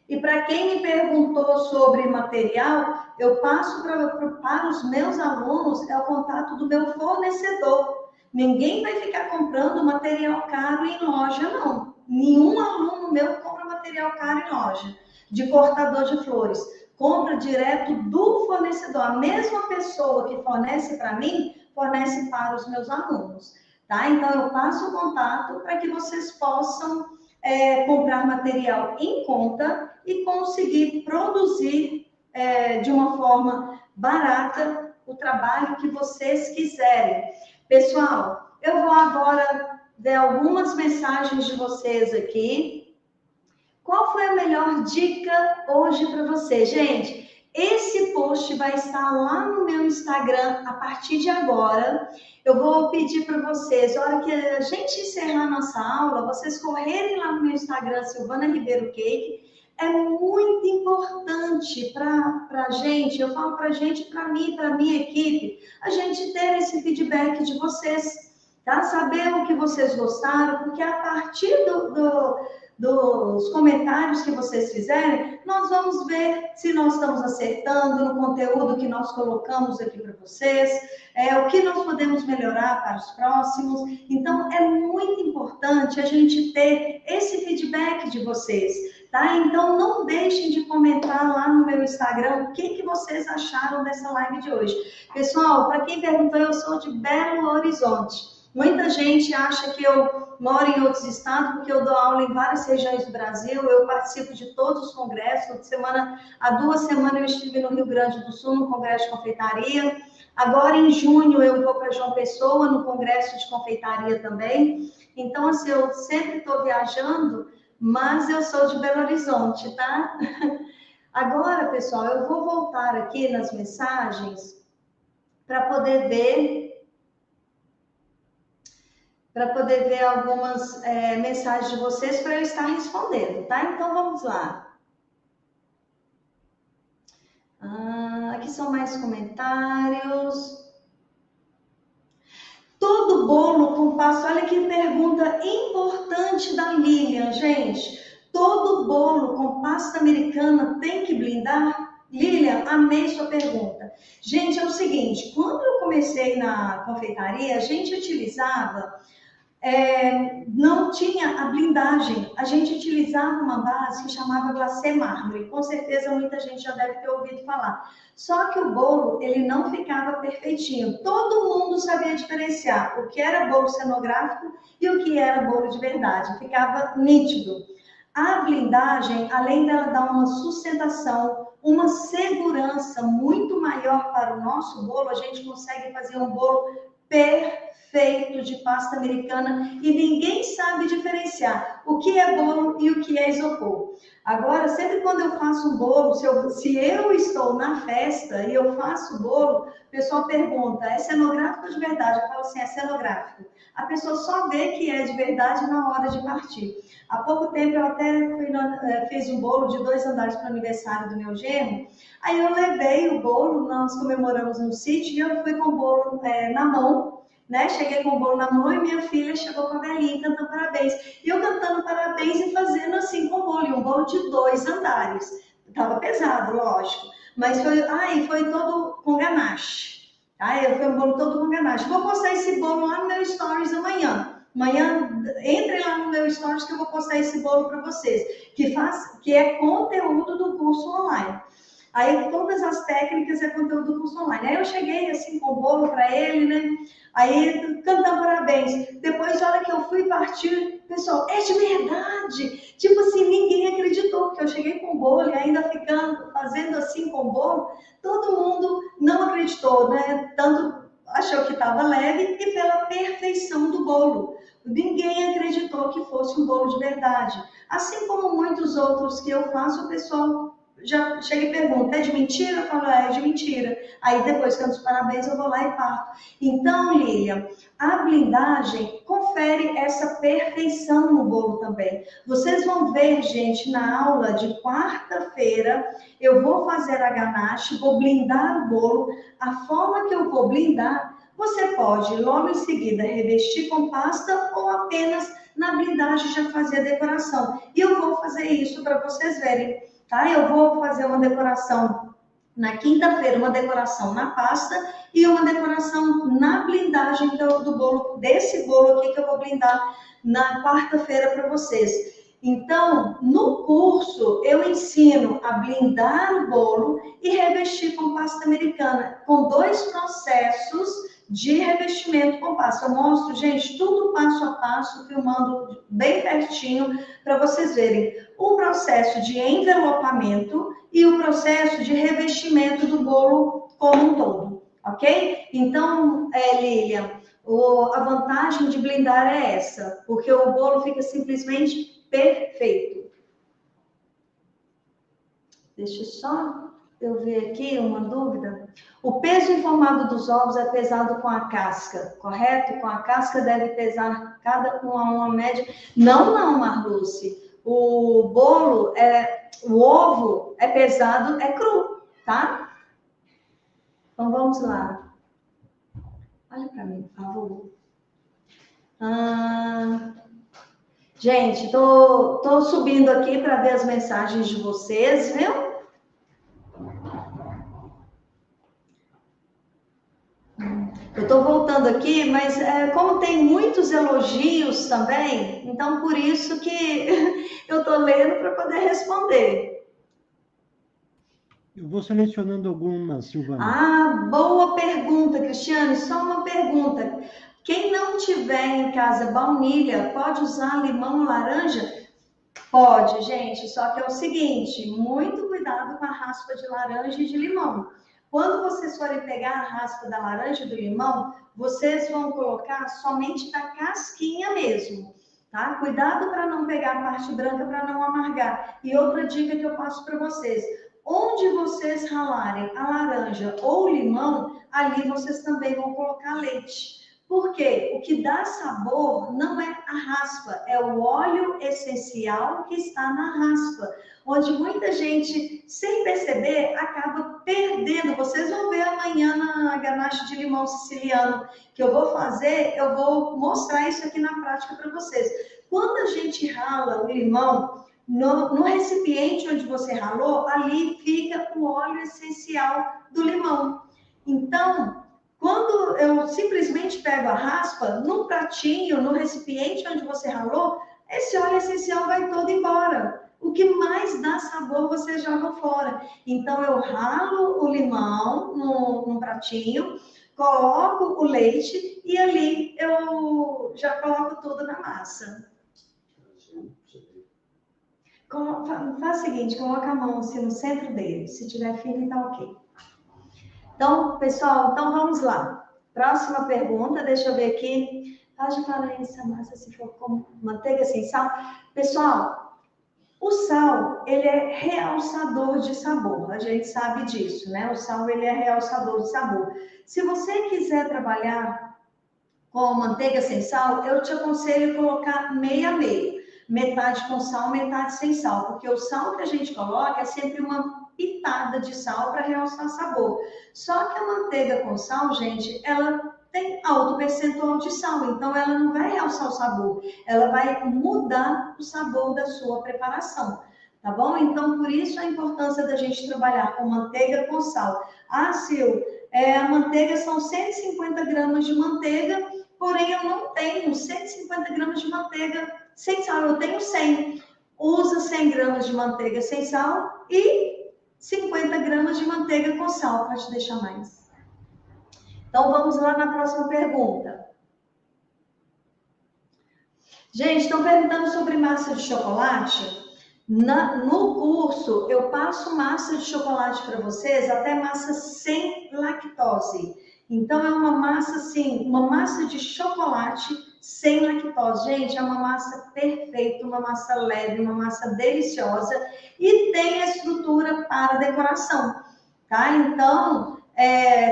E para quem me perguntou sobre material, eu passo para os meus alunos é o contato do meu fornecedor. Ninguém vai ficar comprando material caro em loja, não. Nenhum aluno meu compra material caro em loja, de cortador de flores. Compra direto do fornecedor. A mesma pessoa que fornece para mim, fornece para os meus alunos. Tá? Então, eu passo o contato para que vocês possam comprar material em conta e conseguir produzir de uma forma barata o trabalho que vocês quiserem. Pessoal, eu vou agora ver algumas mensagens de vocês aqui. Qual foi a melhor dica hoje para você? Gente, esse post vai estar lá no meu Instagram a partir de agora. Eu vou pedir para vocês, na hora que a gente encerrar a nossa aula, vocês correrem lá no meu Instagram, Silvana Ribeiro Cake. É muito importante para a gente, eu falo para a gente, para mim, para a minha equipe, a gente ter esse feedback de vocês, tá? Saber o que vocês gostaram, porque a partir dos comentários que vocês fizerem, nós vamos ver se nós estamos acertando no conteúdo que nós colocamos aqui para vocês, o que nós podemos melhorar para os próximos. Então, é muito importante a gente ter esse feedback de vocês, tá? Então, não deixem de comentar lá no meu Instagram o que vocês acharam dessa live de hoje. Pessoal, para quem perguntou, eu sou de Belo Horizonte. Muita gente acha que eu moro em outros estados, porque eu dou aula em várias regiões do Brasil, eu participo de todos os congressos. Há 2 semanas eu estive no Rio Grande do Sul, no Congresso de Confeitaria. Agora, em junho, eu vou para João Pessoa, no Congresso de Confeitaria também. Então, assim, eu sempre estou viajando, mas eu sou de Belo Horizonte, tá? Agora, pessoal, eu vou voltar aqui nas mensagens para poder ver algumas mensagens de vocês para eu estar respondendo, tá? Então, vamos lá. Aqui são mais comentários. Todo bolo com pasta, olha que pergunta importante da Lilian, gente. Todo bolo com pasta americana tem que blindar? Lilian, amei sua pergunta. Gente, é o seguinte, quando eu comecei na confeitaria, a gente utilizava... não tinha a blindagem, a gente utilizava uma base que chamava glacê mármore, com certeza muita gente já deve ter ouvido falar. Só que o bolo, ele não ficava perfeitinho, todo mundo sabia diferenciar o que era bolo cenográfico e o que era bolo de verdade, ficava nítido. A blindagem, além dela dar uma sustentação, uma segurança muito maior para o nosso bolo, a gente consegue fazer um bolo perfeito de pasta americana e ninguém sabe diferenciar o que é bolo e o que é isopor. Agora, sempre quando eu faço um bolo, se eu estou na festa e eu faço o bolo, o pessoal pergunta, é cenográfico ou de verdade? Eu falo assim, é cenográfico. A pessoa só vê que é de verdade na hora de partir. Há pouco tempo eu até fiz um bolo de 2 andares para o aniversário do meu genro. Aí eu levei o bolo, nós comemoramos no sítio e eu fui com o bolo na mão, né? Cheguei com o bolo na mão e minha filha chegou com a velhinha cantando parabéns. E eu cantando parabéns e fazendo assim com o bolo, e um bolo de 2 andares. Tava pesado, lógico, mas foi todo com ganache. Foi um bolo todo com ganache. Vou postar esse bolo lá no meu stories amanhã. Amanhã, entrem lá no meu stories que eu vou postar esse bolo para vocês, que é conteúdo do curso online. Aí todas as técnicas é conteúdo do curso online. Aí eu cheguei assim com o bolo para ele, né? Aí cantando parabéns. Depois, na hora que eu fui partir, pessoal, é de verdade. Tipo assim, ninguém acreditou, porque eu cheguei com o bolo e ainda fazendo assim com o bolo, todo mundo não acreditou, né? Tanto achou que estava leve e pela perfeição do bolo. Ninguém acreditou que fosse um bolo de verdade. Assim como muitos outros que eu faço, o pessoal já chega e pergunta, é de mentira? Eu falo, é de mentira. Aí depois, canto os parabéns, eu vou lá e parto. Então, Lilian, a blindagem confere essa perfeição no bolo também. Vocês vão ver, gente, na aula de quarta-feira, eu vou fazer a ganache, vou blindar o bolo. A forma que eu vou blindar, você pode logo em seguida revestir com pasta ou apenas na blindagem já fazer a decoração. E eu vou fazer isso para vocês verem, tá? Eu vou fazer uma decoração na quinta-feira, uma decoração na pasta e uma decoração na blindagem do bolo, desse bolo aqui que eu vou blindar na quarta-feira para vocês. Então, no curso, eu ensino a blindar o bolo e revestir com pasta americana, com 2 processos de revestimento com pasta. Eu mostro, gente, tudo passo a passo, filmando bem pertinho, para vocês verem o processo de envelopamento e o processo de revestimento do bolo como um todo, ok? Então, Lilian, a vantagem de blindar é essa, porque o bolo fica simplesmente perfeito. Deixa eu ver aqui uma dúvida. O peso informado dos ovos é pesado com a casca, correto? Com a casca deve pesar cada uma média. Não, Marluce. O bolo, o ovo é pesado, é cru, tá? Então vamos lá. Olha para mim, por favor. Gente, tô subindo aqui para ver as mensagens de vocês, viu? Eu estou voltando aqui, mas como tem muitos elogios também, então por isso que eu estou lendo para poder responder. Eu vou selecionando algumas, Silvana. Boa pergunta, Cristiane. Só uma pergunta. Quem não tiver em casa baunilha, pode usar limão ou laranja? Pode, gente. Só que é o seguinte, muito cuidado com a raspa de laranja e de limão. Quando vocês forem pegar a raspa da laranja e do limão, vocês vão colocar somente da casquinha mesmo, tá? Cuidado para não pegar a parte branca para não amargar. E outra dica que eu passo para vocês, onde vocês ralarem a laranja ou o limão, ali vocês também vão colocar leite. Porque o que dá sabor não é a raspa, é o óleo essencial que está na raspa, onde muita gente, sem perceber, acaba perdendo. Vocês vão ver amanhã na ganache de limão siciliano que eu vou fazer, eu vou mostrar isso aqui na prática para vocês. Quando a gente rala o limão, no recipiente onde você ralou, ali fica o óleo essencial do limão. Então, quando eu simplesmente pego a raspa, no pratinho, no recipiente onde você ralou, esse óleo essencial vai todo embora. O que mais dá sabor, você joga fora. Então, eu ralo o limão no pratinho, coloco o leite e ali eu já coloco tudo na massa. Faz o seguinte, coloca a mão assim no centro dele. Se tiver firme, tá ok. Então, pessoal, vamos lá. Próxima pergunta, deixa eu ver aqui. Pode falar essa massa se for com manteiga sem sal? Pessoal, o sal, ele é realçador de sabor. A gente sabe disso, né? O sal, ele é realçador de sabor. Se você quiser trabalhar com manteiga sem sal, eu te aconselho colocar meia-meia. Metade com sal, metade sem sal. Porque o sal que a gente coloca é sempre uma pitada de sal para realçar sabor. Só que a manteiga com sal, gente, ela tem alto percentual de sal, então ela não vai realçar o sabor, ela vai mudar o sabor da sua preparação, tá bom? Então, por isso a importância da gente trabalhar com manteiga com sal. Sil, a manteiga são 150 gramas de manteiga, porém eu não tenho 150 gramas de manteiga sem sal, eu tenho 100. Usa 100 gramas de manteiga sem sal e 50 gramas de manteiga com sal, pode deixar mais. Então, vamos lá na próxima pergunta. Gente, estão perguntando sobre massa de chocolate. No curso, eu passo massa de chocolate para vocês, até massa sem lactose. Então, é uma massa, assim, uma massa de chocolate sem lactose. Gente, é uma massa perfeita, uma massa leve, uma massa deliciosa e tem a estrutura para decoração, tá? Então,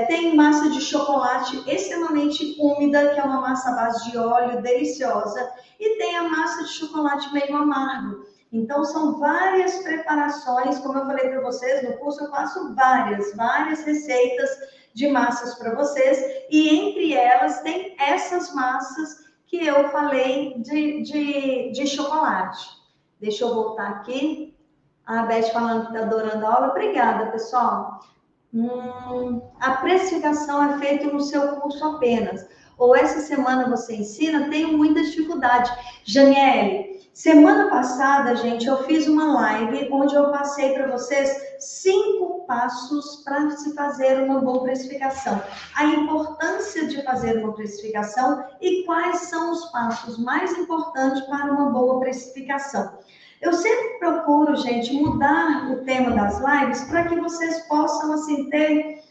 tem massa de chocolate extremamente úmida, que é uma massa à base de óleo, deliciosa, e tem a massa de chocolate meio amargo. Então, são várias preparações, como eu falei para vocês, no curso eu faço várias receitas de massas para vocês, e entre elas tem essas massas que eu falei de chocolate. Deixa eu voltar aqui. A Beth falando que está adorando a aula. Obrigada, pessoal. A precificação é feita no seu curso apenas. Ou essa semana você ensina, tenho muita dificuldade. Janiele, semana passada, gente, eu fiz uma live onde eu passei para vocês 5 passos para se fazer uma boa precificação. A importância de fazer uma precificação e quais são os passos mais importantes para uma boa precificação. Eu sempre procuro, gente, mudar o tema das lives para que vocês possam, assim, ter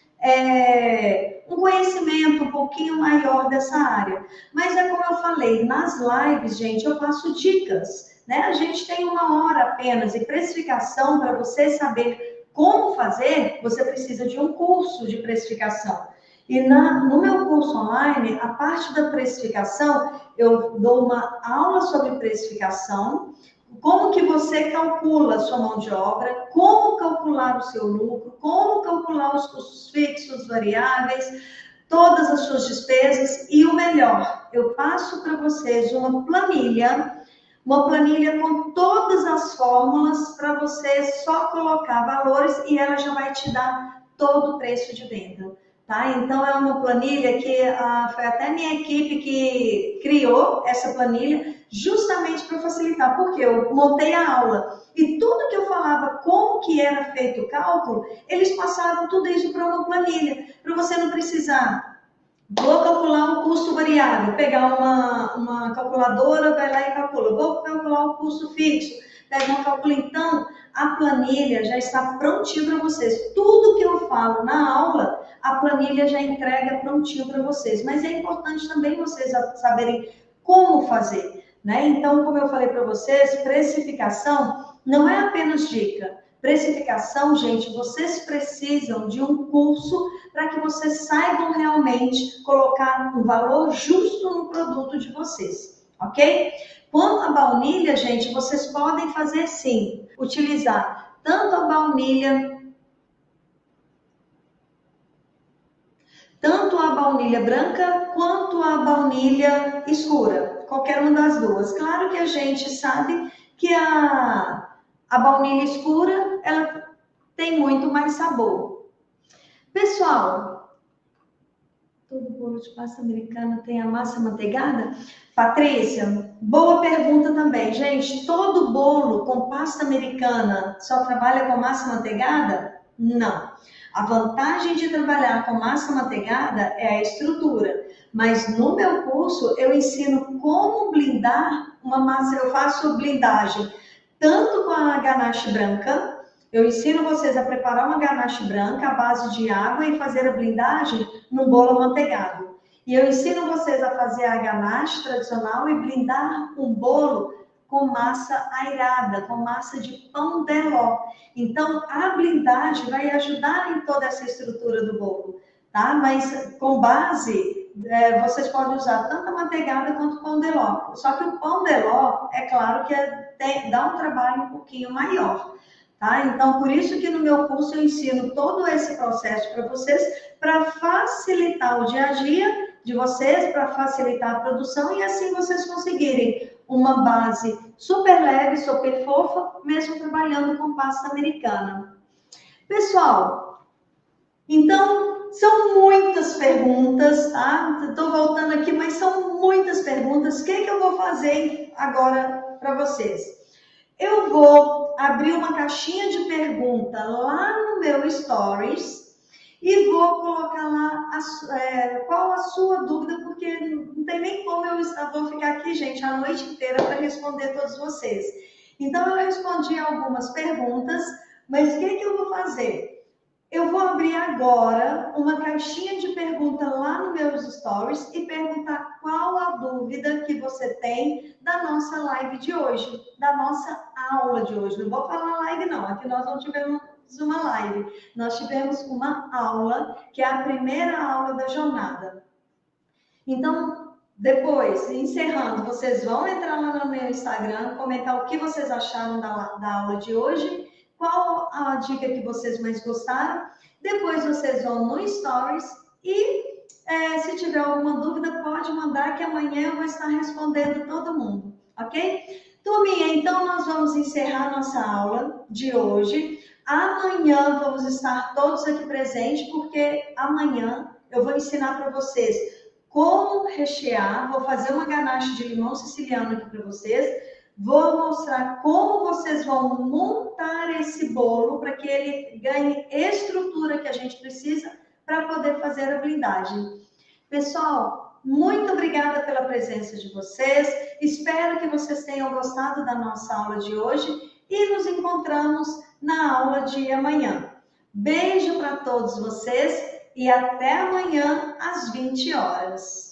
um conhecimento um pouquinho maior dessa área. Mas é como eu falei, nas lives, gente, eu passo dicas, né? A gente tem 1 hora apenas e precificação, para você saber como fazer, você precisa de um curso de precificação. E no meu curso online, a parte da precificação, eu dou uma aula sobre precificação, como que você calcula a sua mão de obra, como calcular o seu lucro, como calcular os custos fixos, variáveis, todas as suas despesas e o melhor, eu passo para vocês uma planilha com todas as fórmulas para você só colocar valores e ela já vai te dar todo o preço de venda. Tá? Então, é uma planilha que foi até minha equipe que criou essa planilha justamente para facilitar, porque eu montei a aula e tudo que eu falava, como que era feito o cálculo, eles passaram tudo isso para uma planilha, para você não precisar. Vou calcular um custo variável, pegar uma calculadora, vai lá e calcula. Vou calcular o custo fixo, pega uma calculadora. Então, a planilha já está prontinho para vocês. Tudo que eu falo na aula, a planilha já entrega prontinho para vocês. Mas é importante também vocês saberem como fazer, né? Então, como eu falei para vocês, precificação não é apenas dica. Precificação, gente, vocês precisam de um curso para que vocês saibam realmente colocar um valor justo no produto de vocês, ok? Quanto à baunilha, gente, vocês podem fazer sim, utilizar tanto a baunilha branca quanto a baunilha escura, qualquer uma das duas. Claro que a gente sabe que a baunilha escura, ela tem muito mais sabor. Pessoal, todo bolo de pasta americana tem a massa amanteigada? Patrícia, boa pergunta também. Gente, todo bolo com pasta americana só trabalha com massa amanteigada? Não. A vantagem de trabalhar com massa amanteigada é a estrutura. Mas no meu curso eu ensino como blindar uma massa, eu faço blindagem tanto com a ganache branca, eu ensino vocês a preparar uma ganache branca à base de água e fazer a blindagem num bolo amanteigado. E eu ensino vocês a fazer a ganache tradicional e blindar um bolo com massa airada, com massa de pão de ló. Então, a blindagem vai ajudar em toda essa estrutura do bolo, tá? Mas com base, vocês podem usar tanto a manteigada quanto o pão de ló. Só que o pão de ló, é claro que dá um trabalho um pouquinho maior, tá? Então, por isso que no meu curso eu ensino todo esse processo para vocês, para facilitar o dia a dia de vocês, para facilitar a produção e assim vocês conseguirem uma base super leve, super fofa, mesmo trabalhando com pasta americana. Pessoal, então, são muitas perguntas, tá? Estou voltando aqui, mas são muitas perguntas. O que eu vou fazer agora para vocês? Eu vou abrir uma caixinha de pergunta lá no meu Stories e vou colocar lá qual a sua dúvida, porque não tem nem como eu vou ficar aqui, gente, a noite inteira para responder todos vocês. Então, eu respondi algumas perguntas, mas o que eu vou fazer? Eu vou abrir agora uma caixinha de pergunta lá no meus stories e perguntar qual a dúvida que você tem da nossa live de hoje, da nossa aula de hoje. Não vou falar live não, aqui nós não tivemos uma live, nós tivemos uma aula, que é a primeira aula da jornada. Então, depois, encerrando, vocês vão entrar lá no meu Instagram, comentar o que vocês acharam da aula de hoje, qual a dica que vocês mais gostaram. Depois vocês vão no Stories e se tiver alguma dúvida, pode mandar que amanhã eu vou estar respondendo todo mundo, ok? Turminha, então nós vamos encerrar nossa aula de hoje. Amanhã vamos estar todos aqui presentes, porque amanhã eu vou ensinar para vocês como rechear, vou fazer uma ganache de limão siciliano aqui para vocês, vou mostrar como vocês vão montar esse bolo para que ele ganhe estrutura que a gente precisa para poder fazer a blindagem. Pessoal, muito obrigada pela presença de vocês, espero que vocês tenham gostado da nossa aula de hoje e nos encontramos na aula de amanhã. Beijo para todos vocês e até amanhã às 20 horas.